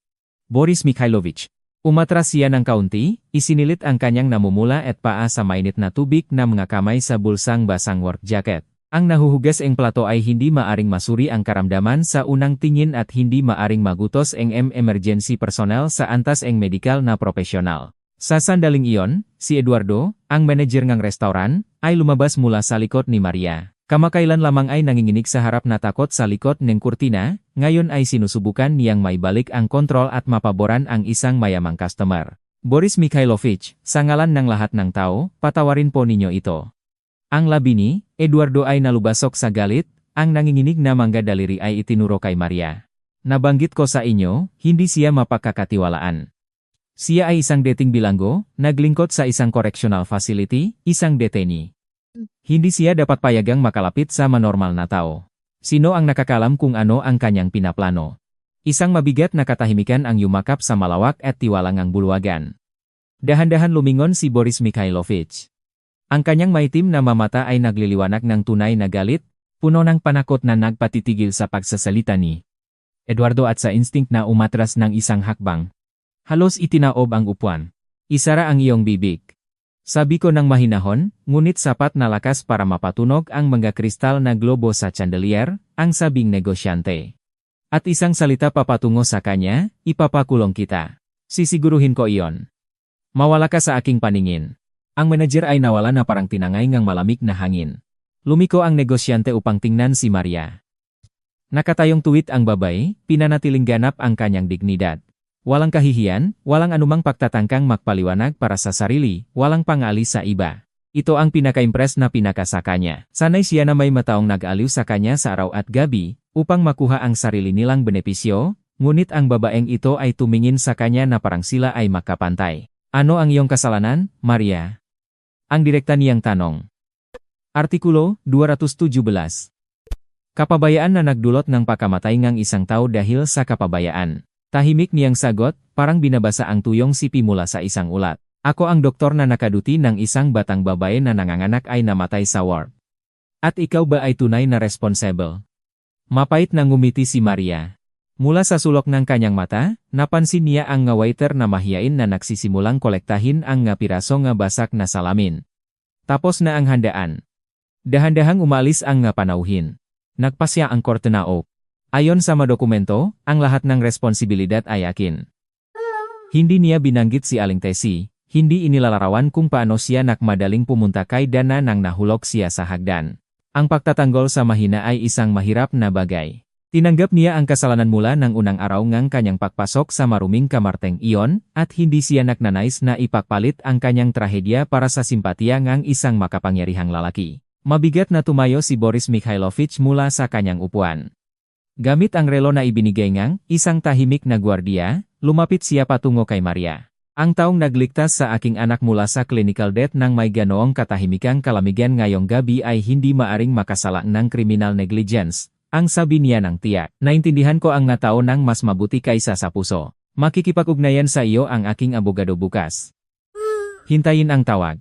Boris Mikhailovich. Umatras siya ng kaunti, isinilit ang kanyang namumula at paa sa mainit na tubig na mga kamay sa bulsang basang work jacket. Ang nahuhugas ang plato ay hindi maaring masuri ang karamdaman sa unang tingin at hindi maaring magutos ang emergency personnel sa antas ang medikal na profesional. Sa sandaling iyon, si Eduardo, ang manager ng restauran, ay lumabas mula sa likod ni Maria. Kamakailan lamang ay nanginginig sa harap na takot sa likod ng kurtina, ngayon ay sinusubukan niyang maibalik ang kontrol at mapaboran ang isang mayamang customer. Boris Mikhailovich, sa ngalan ng lahat ng tao, patawarin po ninyo ito. Ang labi ni Eduardo ay nalubasok sa galit, ang nanginginig na mangga daliri ay itinuro kay Maria. Nabanggit ko sa inyo, hindi siya mapagkakatiwalaan. Siya ay isang dating bilanggo, naglingkod sa isang correctional facility, isang detainee. Hindi siya dapat payagang makalapit sa manormal na tao. Sino ang nakakalam kung ano ang kanyang pinaplano? Isang mabigat na katahimikan ang yumakap sa malawak at tiwalangang bulwagan. Dahan-dahan lumingon si Boris Mikhailovich. Ang kanyang maitim na mamata ay nagliliwanag ng tunay na galit, puno ng panakot na nagpatitigil sa pagsasalita ni Eduardo at sa instinct na umatras ng isang hakbang. Halos itinaob ang upuan. Isara ang iyong bibig. Sabi ko ng mahinahon, ngunit sapat na lakas para mapatunog ang mga kristal na globo sa chandelier, ang sabing negosyante. At isang salita papatungo sa kanya, ipapakulong kita. Sisiguruhin ko iyon. Mawala ka sa aking paningin. Ang manager ay nawala na parang tinangay ng malamig na hangin. Lumiko ang negosyante upang tingnan si Maria. Nakatayong tuwid ang babay, pinanatiling ganap ang kanyang dignidad. Walang kahihiyan, walang anumang pagtatangkang magpaliwanag para sa sarili, walang pangalis sa iba. Ito ang pinaka-impress na pinakasa kanya. Sanay siya na may mataong nag-aliw sa kanya sa araw at gabi, upang makuha ang sarili nilang benepisyo, ngunit ang babaeng ito ay tumingin sa kanya na parang sila ay makapantay. Ano ang iyong kasalanan, Maria? Ang direkta niyang tanong. Artikulo 217. Kapabayaan na nagdulot ng pagkamatay ng isang tao dahil sa kapabayaan. Tahimik niyang sagot, parang binabasa ang tuyong sipi mula sa isang ulat. Ako ang doktor na nakaduti ng isang batang babae na nanganganak ay namatay sa ward. At ikaw ba ay tunay na responsible? Mapait na ngumiti si Maria. Mula sa sulok ng kanyang mata, napansin niya ang nga waiter na mahiyain na nagsisimulang kolektahin ang nga piraso nga basak na salamin. Tapos na ang handaan. Dahan-dahang umalis ang nga panauhin. Nagpasya ang kortina oak. Ayon sa mga dokumento, ang lahat ng responsibilidad ay akin. Hindi niya binanggit si Aling Tessie, hindi inilalarawan kung paano siya nakmadaling pumunta kay Dana nang nahulog siya sa hagdan. Ang pagtatanggol sa mahina ay isang mahirap na bagay. Tinanggap niya ang kasalanan mula ng unang araw ngang kanyang pagpasok sa maruming kamarteng iyon, at hindi siya naknanais na ipagpalit ang kanyang trahedya para sa simpatiya ngang isang makapangyarihang lalaki. Mabigat na tumayo si Boris Mikhailovich mula sa kanyang upuan. Gamit ang relo na ibinigay ngang isang tahimik na gwardiya, lumapit siya patungo kay Maria. Ang taong nagligtas sa aking anak mula sa clinical death ng may ganoong katahimikang kalamigan ngayong gabi ay hindi maaring makasala ng criminal negligence, ang sabi niya ng tiyak. Naintindihan ko ang natao ng mas mabuti kaysa sa puso. Makikipag-ugnayan sa iyo ang aking abogado bukas. Hintayin ang tawag.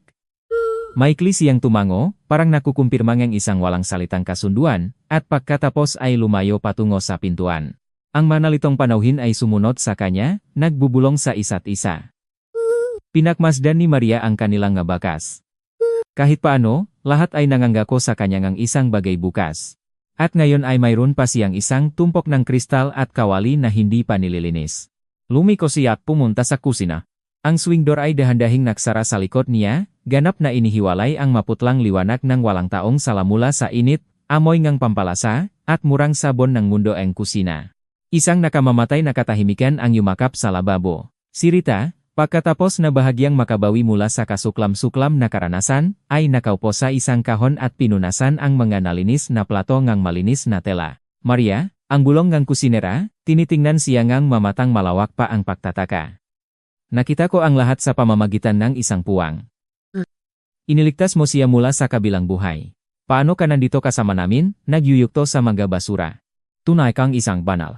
Maikli siyang tumango, parang nakukumpirma ng isang walang salitang kasunduan, at pagkatapos ay lumayo patungo sa pintuan. Ang manalitong panauhin ay sumunod sa kanya, nagbubulong sa isa't isa. Pinakmasdan ni Maria ang kanilang nga bakas. Kahit paano, lahat ay nanganggako sa kanya ng isang bagay bukas. At ngayon ay mayroon pa siyang isang tumpok ng kristal at kawali na hindi pa nililinis. Lumiko siya at pumunta sa kusina. Ang swing door ay dahan-dahing nagsara sa likod niya, ganap na inihiwalay ang maputlang liwanag ng walang taong sala mula sa init, amoy ngang pampalasa, at murang sabon ng mundo ang kusina. Isang nakamamatay na katahimikan ang yumakap sa lababo. Si Rita, pagkatapos na bahagyang makabawi mula sa kasuklam-suklam na karanasan, ay nakaupo sa isang kahon at pinunasan ang mga nalinis na plato ngang malinis na tela. Maria, ang bulong ngang kusinera, tinitingnan siya ngang mamatang malawak pa ang pagtataka. Nakita ko ang lahat sa pamamagitan ng isang puwang. Iniligtas mo siya mula sa kabilang buhay. Paano ka nandito kasama namin, nagyuyukto sa mga basura? Tunay kang isang banal.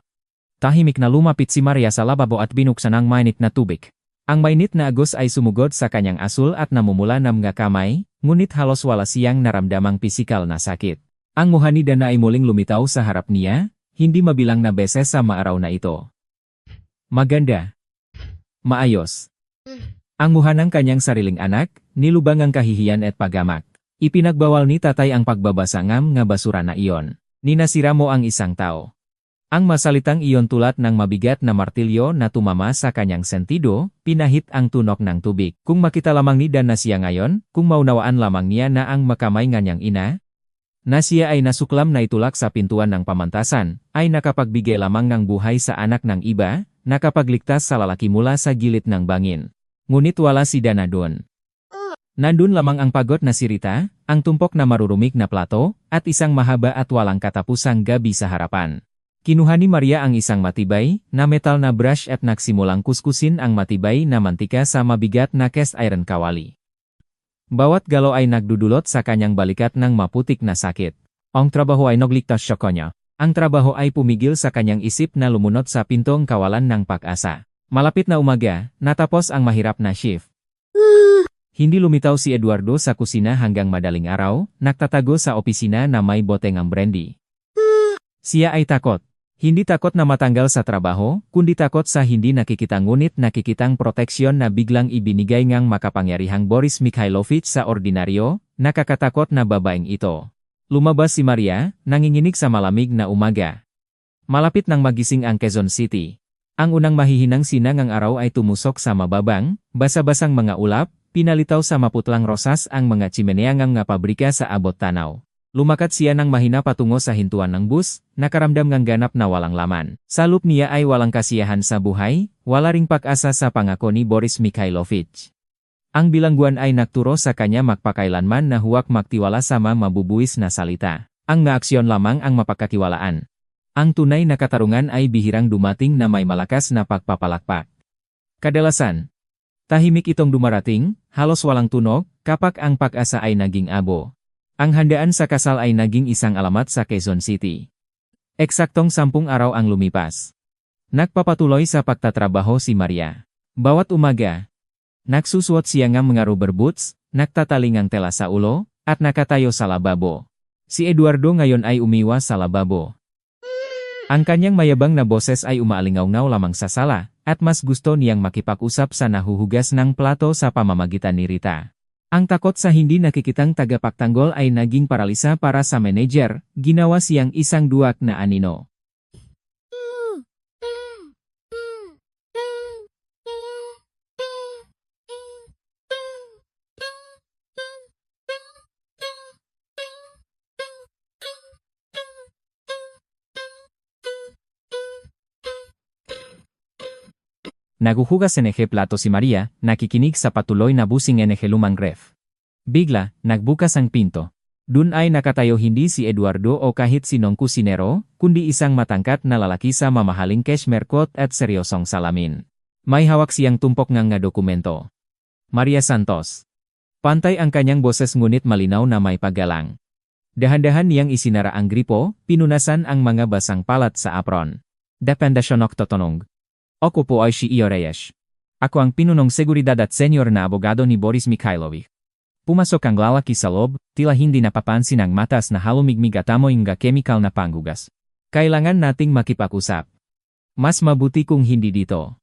Tahimik na lumapit si Maria sa lababo at binuksan ang mainit na tubig. Ang mainit na agos ay sumugod sa kanyang asul at namumula ng mga kamay, ngunit halos wala siyang naramdamang pisikal na sakit. Ang mukha ni Dana ay muling lumitaw sa harap niya, hindi mabilang na beses sa maaraw na ito. Maganda. Maayos. Ang mukha ng kanyang sariling anak, nilubang ang kahihiyan at paggamak. Ipinagbawal ni tatay ang pagbabasa nga basura na iyon. Ninasira mo ang isang tao. Ang masalitang iyon tulad ng mabigat na martilyo na tumama sa kanyang sentido, pinahit ang tunok ng tubig. Kung makita lamang ni Dan na siya ngayon, kung maunawaan lamang niya na ang makamay nganyang ina, na siya ay nasuklam na itulak sa pintuan ng pamantasan, ay nakapagbigay lamang ng buhay sa anak ng iba, nakapagligtas sa lalaki mula sa gilid ng bangin. Ngunit wala si Dana doon. Nandun lamang ang pagod na si Rita, ang tumpok na marurumik na plato, at isang mahaba at walang katapusang gabi sa harapan. Kinuha ni Maria ang isang matibay na metal na brush at nagsimulang kuskusin ang matibay na mantika sa mabigat na cast iron kawali. Bawat galaw ay nagdudulot sa kanyang balikat ng maputik na sakit. Ang trabaho ay nagligtas sa kanya. Ang trabaho ay pumigil sa kanyang isip na lumunot sa pintong kawalan ng pag-asa. Malapit na umaga, natapos ang mahirap na shift. Hindi lumitaw si Eduardo sa kusina hanggang madaling araw, nagtatago sa opisina na may boteng ang brandy. Siya ay takot. Hindi takot na matanggal sa trabaho, kundi takot sa hindi nakikitang ngunit nakikitang proteksyon na biglang ibinigay ngang makapangyarihang Boris Mikhailovich sa ordinaryo, nakakatakot na babaeng ito. Lumabas si Maria, nanginginig sa malamig na umaga. Malapit nang magising ang Quezon City. Ang unang mahihinang sinang ang araw ay tumusok sa mababang, basa-basang mga ulap, pinalitaw sa maputlang rosas ang mga tsimenea ng pabrika sa abot tanaw. Lumakat siya ng mahina patungo sa hintuan ng bus, nakaramdam ng ganap na walang laman. Sa loob niya ay walang kasiyahan sa buhay, wala ring pag-asa sa pangako ni Boris Mikhailovich. Ang bilangguan ay nagturo sa kanya magpakailanman na huwag magtiwala sa mabubuwis na salita. Ang maaksyon lamang ang mapagkatiwalaan. Ang tunay na katarungan ay bihirang dumating na may malakas na pagpapalakpak. Kadalasan, tahimik itong dumarating, halos walang tunog, kapag ang pag-asa ay naging abo. Ang handaan sa kasal ay naging isang alamat sa Quezon City. Eksaktong 10 araw ang lumipas. Nagpapatuloy sa pagtatrabaho si Maria. Bawat umaga, nagsusuot siya ng mga rubber boots, nagtataling ang tela sa ulo, at nakatayo sa lababo. Si Eduardo ngayon ay umiwas sa lababo. Ang kanyang mayabang na boses ay umaalingaw-ngaw lamang sa sala, at mas gusto niyang makipag-usap sa nahuhugas ng plato sa pamamagitan ni Rita. Ang takot sa hindi nakikitang tagapagtanggol ay naging paralisa para sa manager, ginawa siyang isang duwak na anino. Naguhugas NG plato si Maria, nakikinig sa patuloy na busing NG lumang ref. Bigla, nagbukas ang pinto. Dun ay nakatayo hindi si Eduardo o kahit sinong kusinero, kundi isang matangkat na lalaki sa mamahaling cashmere coat at seryosong salamin. May hawak siyang tumpok nga dokumento. Maria Santos. Pantay ang kanyang boses ngunit malinaw na may paggalang. Dahan-dahan niyang isinara ang gripo, pinunasan ang mga basang palat sa apron. Dependasyon nagtatanong. Ako po ay si Iyo Reyes. Ako ang pinunong seguridad at senyor na abogado ni Boris Mikhailovich. Pumasok ang lalaki sa loob, tila hindi napapansin ang matas na halumigmig at amoy ng chemical na panghugas. Kailangan nating makipag-usap. Mas mabuti kung hindi dito.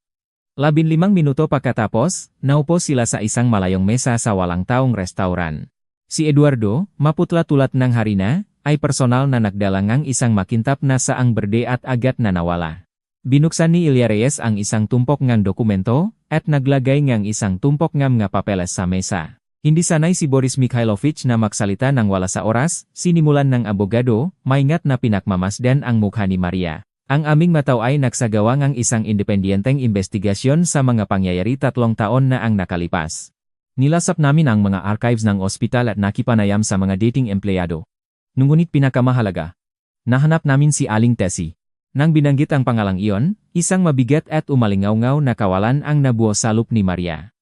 15 minuto pagkatapos, naupo sila sa isang malayong mesa sa walang taong restauran. Si Eduardo, maputla tulad ng harina, ay personal na nagdalangang isang makintap na saang berde at agad na nawala. Binuksan ni Ilya Reyes ang isang tumpok ngang dokumento, at naglagay ngang isang tumpok ngam nga papeles sa mesa. Hindi sanay si Boris Mikhailovich na magsalita ng wala sa oras, sinimulan ng abogado, maingat na pinakmamasdan ang mukha ni Maria. Ang aming mataw ay nagsagawa ng isang independenteng investigasyon sa mga pangyayari 3 taon na ang nakalipas. Nilasap namin ang mga archives ng ospital at nakipanayam sa mga dating empleyado. Ngunit pinakamahalaga, nahanap namin si Aling Tessie. Nang binanggit ang pangalang iyon, isang mabigat at umalingaw-ngaw na kawalan ang nabuo sa loob ni Maria.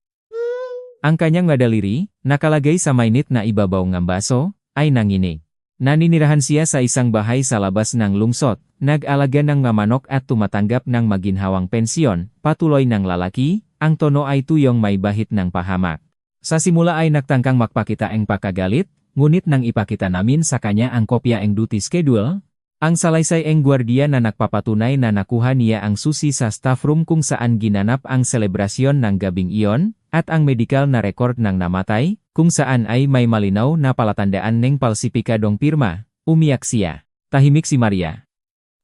Ang kanyang madaliri, nakalagay sa mainit na ibabaw ng baso, ay nanginig. Naninirahan siya sa isang bahay sa labas ng lungsod, nag-alaga ng mamanok at tumatanggap ng maginhawang pensyon, patuloy ng lalaki, ang tono ay tuyong may bahit ng pahamak. Sa simula ay nagtangkang magpakita ang pagkagalit, ngunit nang ipakita namin sa kanya ang kopya ng duty schedule, ang salaysay ang gwardiya na nagpapatunay na nakuha niya ang susi sa staff room kung saan ginanap ang selebrasyon ng gabing iyon, at ang medical na record ng namatay, kung saan ay may malinaw na palatandaan ng palsipikadong pirma, umiyak siya. Tahimik si Maria.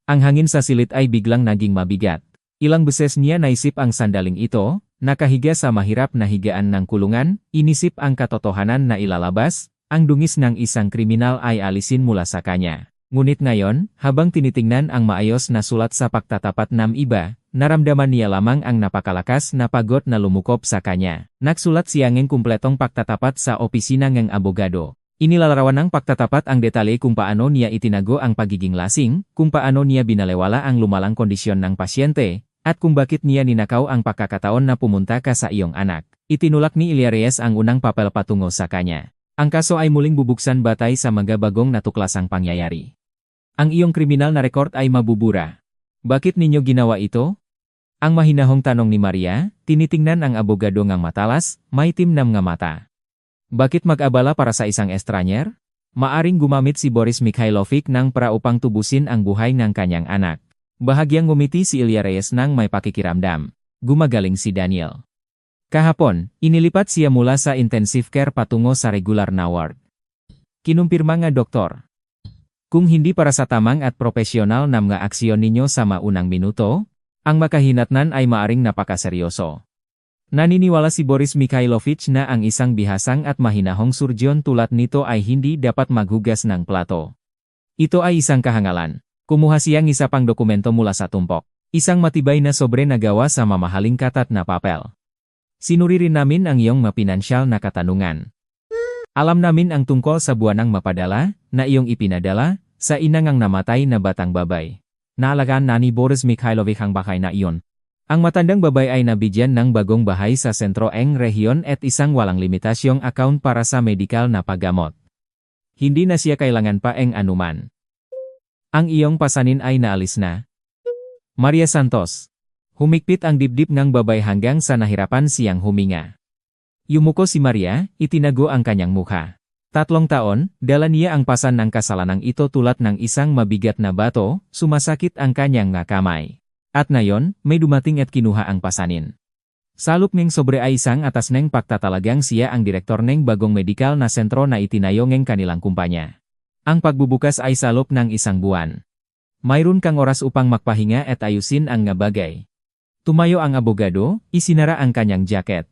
Ang hangin sa silid ay biglang naging mabigat. Ilang beses niya naisip ang sandaling ito, nakahiga sa mahirap na higaan ng kulungan, inisip ang katotohanan na ilalabas, ang dungis ng isang kriminal ay alisin mula sa kanya. Ngunit ngayon, habang tinitingnan ang maayos na sulat sa pagtatapat ng iba, naramdaman niya lamang ang napakalakas na pagod na lumukop sa kanya. Nagsulat siya ng kumpletong pagtatapat sa opisina ng abogado. Inilalarawan ng pagtatapat ang detalye kung paano niya itinago ang pagiging lasing, kung paano niya binalewala ang lumalang kondisyon ng pasyente, at kung bakit niya ninakaw ang pagkakataon na pumunta ka sa iyong anak. Itinulak ni Ilya Reyes ang unang papel patungo sa kanya. Ang kaso ay muling bubuksan batay sa mga bagong natuklasang pangyayari. Ang iyong kriminal na record ay mabubura. Bakit ninyo ginawa ito? Ang mahinahong tanong ni Maria, tinitingnan ang abogado ngang matalas, may timnam nga mata. Bakit mag-abala para sa isang estranyer? Maaring gumamit si Boris Mikhailovich ng para upang tubusin ang buhay ng kanyang anak. Bahagyang ngumiti si Ilya Reyes nang may pakikiramdam. Gumagaling si Daniel. Kahapon, inilipat siya mula sa intensive care patungo sa regular na ward. Kinumpirma nga doktor. Kung hindi para sa tamang at profesional na mga aksyon ninyo sa maunang minuto, ang makahinatnan ay maaring napakaseryoso. Naniniwala si Boris Mikhailovich na ang isang bihasang at mahinahong surgeon tulad nito ay hindi dapat maghugas ng plato. Ito ay isang kahangalan. Kumuha siyang isa pang dokumento mula sa tumpok. Isang matibay na sobre na gawa sa mamahaling katat na papel. Sinuri rin namin ang iyong mapinansyal na katanungan. Alam namin ang tungkol sa buwanang mapadala, na iyong ipinadala, sa inangang namatay na batang babay. Naalagaan na ni Boris Mikhailovich ang bahay na iyon. Ang matandang babay ay nabigyan ng bagong bahay sa sentro ng rehiyon at isang walang limitasyong account para sa medikal na paggamot. Hindi na siya kailangan pa ng anuman. Ang iyong pasanin ay naalis na. Maria Santos. Humikpit ang dibdib ng babay hanggang sa nahirapan siyang huminga. Yumuko si Maria, itinago ang kanyang mukha. 3 taon, dala niya ang pasan ng kasalanang ito tulad ng isang mabigat na bato, sumasakit ang kanyang nga kamay. At ngayon, may dumating at kinuha ang pasanin. Salop ng sobre ay isang atas ng pagtatalagang siya ang direktor ng bagong medikal na sentro na itinayo ng kanilang kumpanya. Ang pagbubukas ay salop ng 1 buwan. Mayroon kang oras upang magpahinga at ayusin ang nga bagay. Tumayo ang abogado, isinara ang kanyang jacket.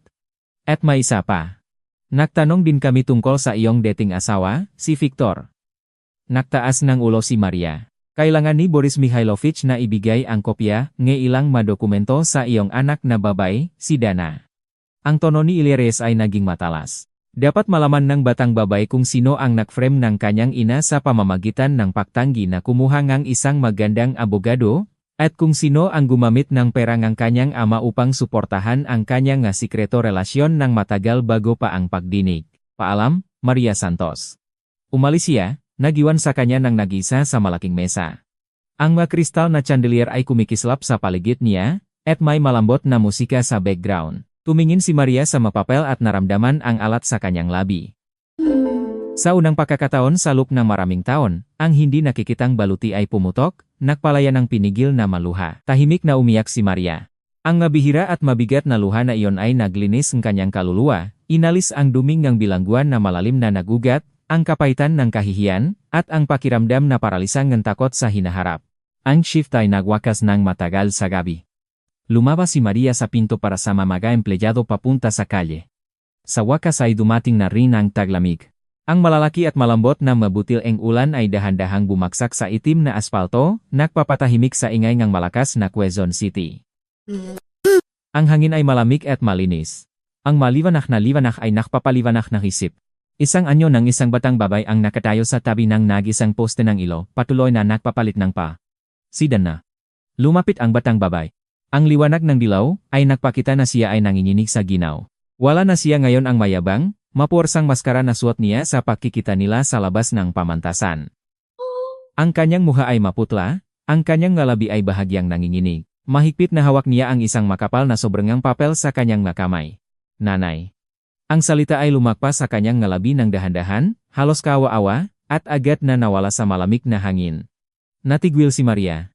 At may isa pa. Nagtanong din kami tungkol sa iyong dating asawa, si Victor. Nagtaas ng ulo si Maria. Kailangan ni Boris Mikhailovich na ibigay ang kopya ng ilang madokumento sa iyong anak na babay, si Dana. Ang tono ni Ilya Reyes ay naging matalas. Dapat malaman ng batang babay kung sino ang nag-frame ng kanyang ina sa pamamagitan ng pagtanggi na kumuha ng isang magandang abogado, at kung sino ang gumamit ng pera ng kanyang ama upang suportahan ang kanyang nga sikreto relasyon ng matagal bago pa ang pagdinig. Paalam, Maria Santos. Umalis siya, nagiwan sa kanya ng nag-isa sa malaking mesa. Ang mga kristal na chandelier ay kumikislap sa paligid niya, at may malambot na musika sa background. Tumingin si Maria sa mapapel at naramdaman ang alat sa kanyang labi. Sa unang pagkakataon sa loob ng maraming taon, ang hindi nakikitang baluti ay pumutok, nagpalaya ng pinigil na maluha. Tahimik na umiyak si Maria. Ang mabihira at mabigat na luha na iyon ay naglinis ng kanyang kaluluwa, inalis ang duming ng bilangguan na malalim na nagugat, ang kapaitan ng kahihiyan, at ang pakiramdam na paralisang ng takot sa hinaharap. Ang shift ay nagwakas ng matagal sa gabi. Lumabas si Maria sa pinto para sa mga empleyado papunta sa kalye. Sa wakas ay dumating na rin ang taglamig. Ang malalaki at malambot na mabutil ang ulan ay dahan-dahang bumaksak sa itim na aspalto, nagpapatahimik sa ingay ng malakas na Quezon City. Ang hangin ay malamig at malinis. Ang maliwanag na liwanag ay nakpapaliwanag ng isip. Isang anyo ng isang batang babay ang nakatayo sa tabi ng nag-isang poste ng ilo, patuloy na nagpapalit ng sidan na. Lumapit ang batang babay. Ang liwanag ng dilaw ay nagpakita na siya ay nanginginig sa ginaw. Wala na siya ngayon ang mayabang, mapuwersang maskara na suot niya sa pagkikita nila sa labas ng pamantasan. Ang kanyang mukha ay maputla, ang kanyang ngalabi ay bahagyang nanginginig. Mahigpit na hawak niya ang isang makapal na sobrangang papel sa kanyang kamay. Nanay. Ang salita ay lumakpas sa kanyang ngalabi ng dahan-dahan, halos kawa-awa, at agad na nawala sa malamig na hangin. Natigwil si Maria.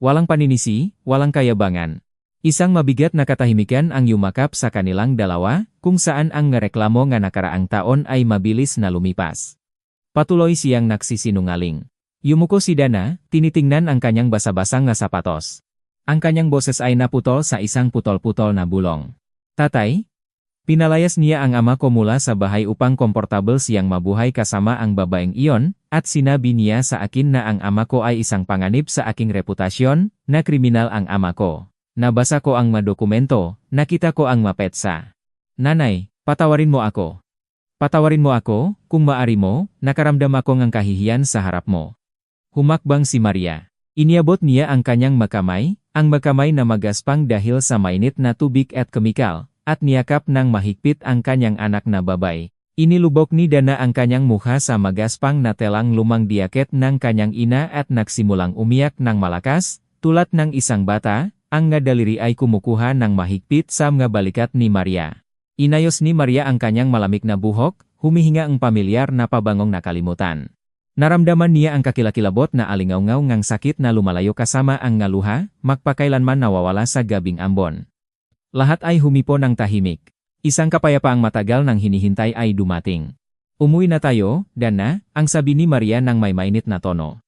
Walang paninisi, walang kayabangan. Isang mabigat na katahimikan ang yumakap sa kanilang dalawa, kung saan ang ngareklamo nga nakaraang taon ay mabilis na lumipas. Patuloy siyang nagsisinungaling. Yumuko si Dana, tinitingnan ang kanyang basa-basang na sapatos. Ang kanyang boses ay naputol sa isang putol-putol na bulong. Tatay? Pinalayas niya ang ama ko mula sa bahay upang komportable siyang mabuhay kasama ang babaeng iyon, at sinabi niya sa akin na ang ama ko ay isang panganib sa aking reputasyon, na kriminal ang ama ko. Nabasa ko ang madokumento, nakita ko ang mapetsa. Nanay, patawarin mo ako. Patawarin mo ako, kung maari mo, nakaramdam ako ng kahihiyan sa harap mo. Humakbang si Maria. Iniabot niya ang kanyang ang makamay na magaspang dahil sa mainit na tubig at kemikal, at niyakap ng mahigpit ang kanyang anak na babay. Inilubok ni Dana ang kanyang mukha sa magaspang na telang lumang diaket ng kanyang ina at nagsimulang umiyak ng malakas, tulad ng isang bata. Ang nga daliri ay kumukuha ng mahigpit sa mga balikat ni Maria. Inayos ni Maria ang kanyang malamig na buhok, humihinga ang pamilyar na pabangong nakalimutan. Naramdaman niya ang kakilakilabot na alingaw-ngaw ngang sakit na lumalayo kasama ang ngaluha, magpakailanman nawawala sa gabing ambon. Lahat ay humipo ng tahimik. Isang kapayapaang matagal ng hinihintay ay dumating. Umuwi na tayo, Dana, ang sabi ni Maria ng may mainit na tono.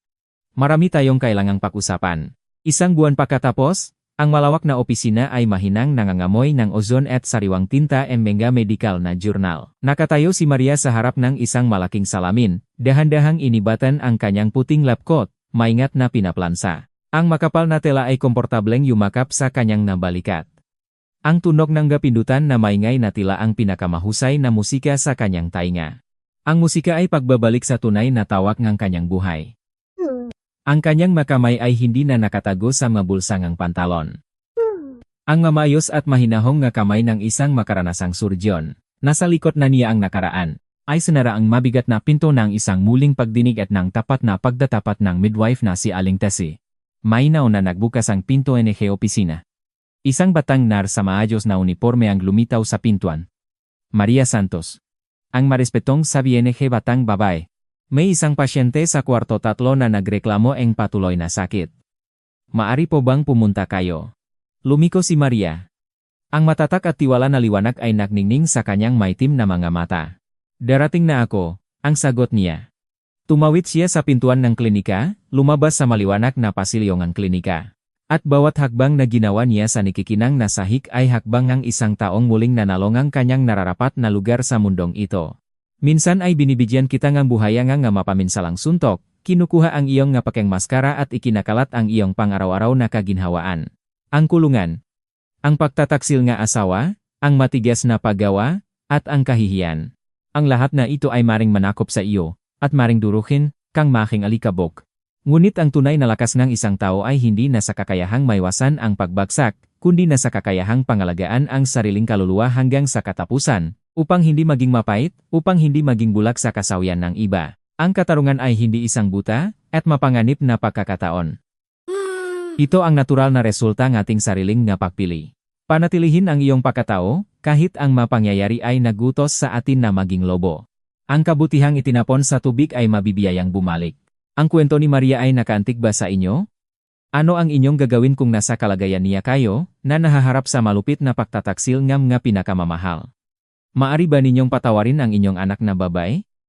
Marami tayong kailangang pag-usapan. Isang buwan pagkatapos, ang malawak na opisina ay mahinang nangangamoy ng ozon at sariwang tinta and mga medical na jurnal. Nakatayo si Maria sa harap ng isang malaking salamin, dahan-dahang inibatan ang kanyang puting lab coat, maingat na pinaplansa. Ang makapal na tela ay komportableng yumakap sa kanyang nabalikat. Ang tunog ng gapindutan na maingay na tila ang pinakamahusay na musika sa kanyang tainga. Ang musika ay pagbabalik sa tunay na tawak ng kanyang buhay. Ang kanyang makamay ay hindi na nakatago sa mabulsangang pantalon. Ang mamayos at mahinahong nga kamay ng isang makaranasang surgeon, nasa likod na niya ang nakaraan, ay sinara ang mabigat na pinto ng isang muling pagdinig at ng tapat na pagdatapat ng midwife na si Aling Tessie. Mainaw na nagbukas ang pinto NG opisina. Isang batang nar sa maayos na uniforme ang lumitaw sa pintuan. Maria Santos. Ang marespetong sabi NG batang babae. May isang pasyente sa kwarto 3 na nagreklamo ang patuloy na sakit. Maari po bang pumunta kayo? Lumiko si Maria. Ang matatak at tiwala na liwanag ay nagningning sa kanyang maitim na mga mata. Darating na ako, ang sagot niya. Tumawid siya sa pintuan ng klinika, lumabas sa maliwanag na pasilyo ng klinika. At bawat hakbang na ginawa niya sa nikikinang na sahig ay hakbang ng isang taong muling nanalong ang kanyang nararapat na lugar sa mundong ito. Minsan ay binibigyan kita ng buhaya nga mapaminsalang suntok, kinukuha ang iyong nga pakeng maskara at ikinakalat ang iyong pang-araw-araw na kaginhawaan. Ang kulungan, ang pagtataksil nga asawa, ang matigas na paggawa, at ang kahihiyan. Ang lahat na ito ay maring manakop sa iyo, at maring duruhin, kang making alikabok. Ngunit ang tunay na lakas ng isang tao ay hindi na sa kakayahang maiwasan ang pagbagsak, kundi na sa kakayahang pangalagaan ang sariling kaluluwa hanggang sa katapusan. Upang hindi maging mapait, upang hindi maging bulak sa kasawian ng iba. Ang katarungan ay hindi isang buta, at mapanganib na pagkakataon. Ito ang natural na resulta ng ating sariling nga pagpili. Panatilihin ang iyong pagkatao, kahit ang mapangyayari ay nagutos sa atin na maging lobo. Ang kabutihang itinapon sa tubig ay mabibiyayang bumalik. Ang kwento ni Maria ay nakaantig ba sa inyo? Ano ang inyong gagawin kung nasa kalagayan niya kayo, na nahaharap sa malupit na pagtataksil nga pinakamamahal? Maari ba ninyong patawarin ang inyong anak na babae?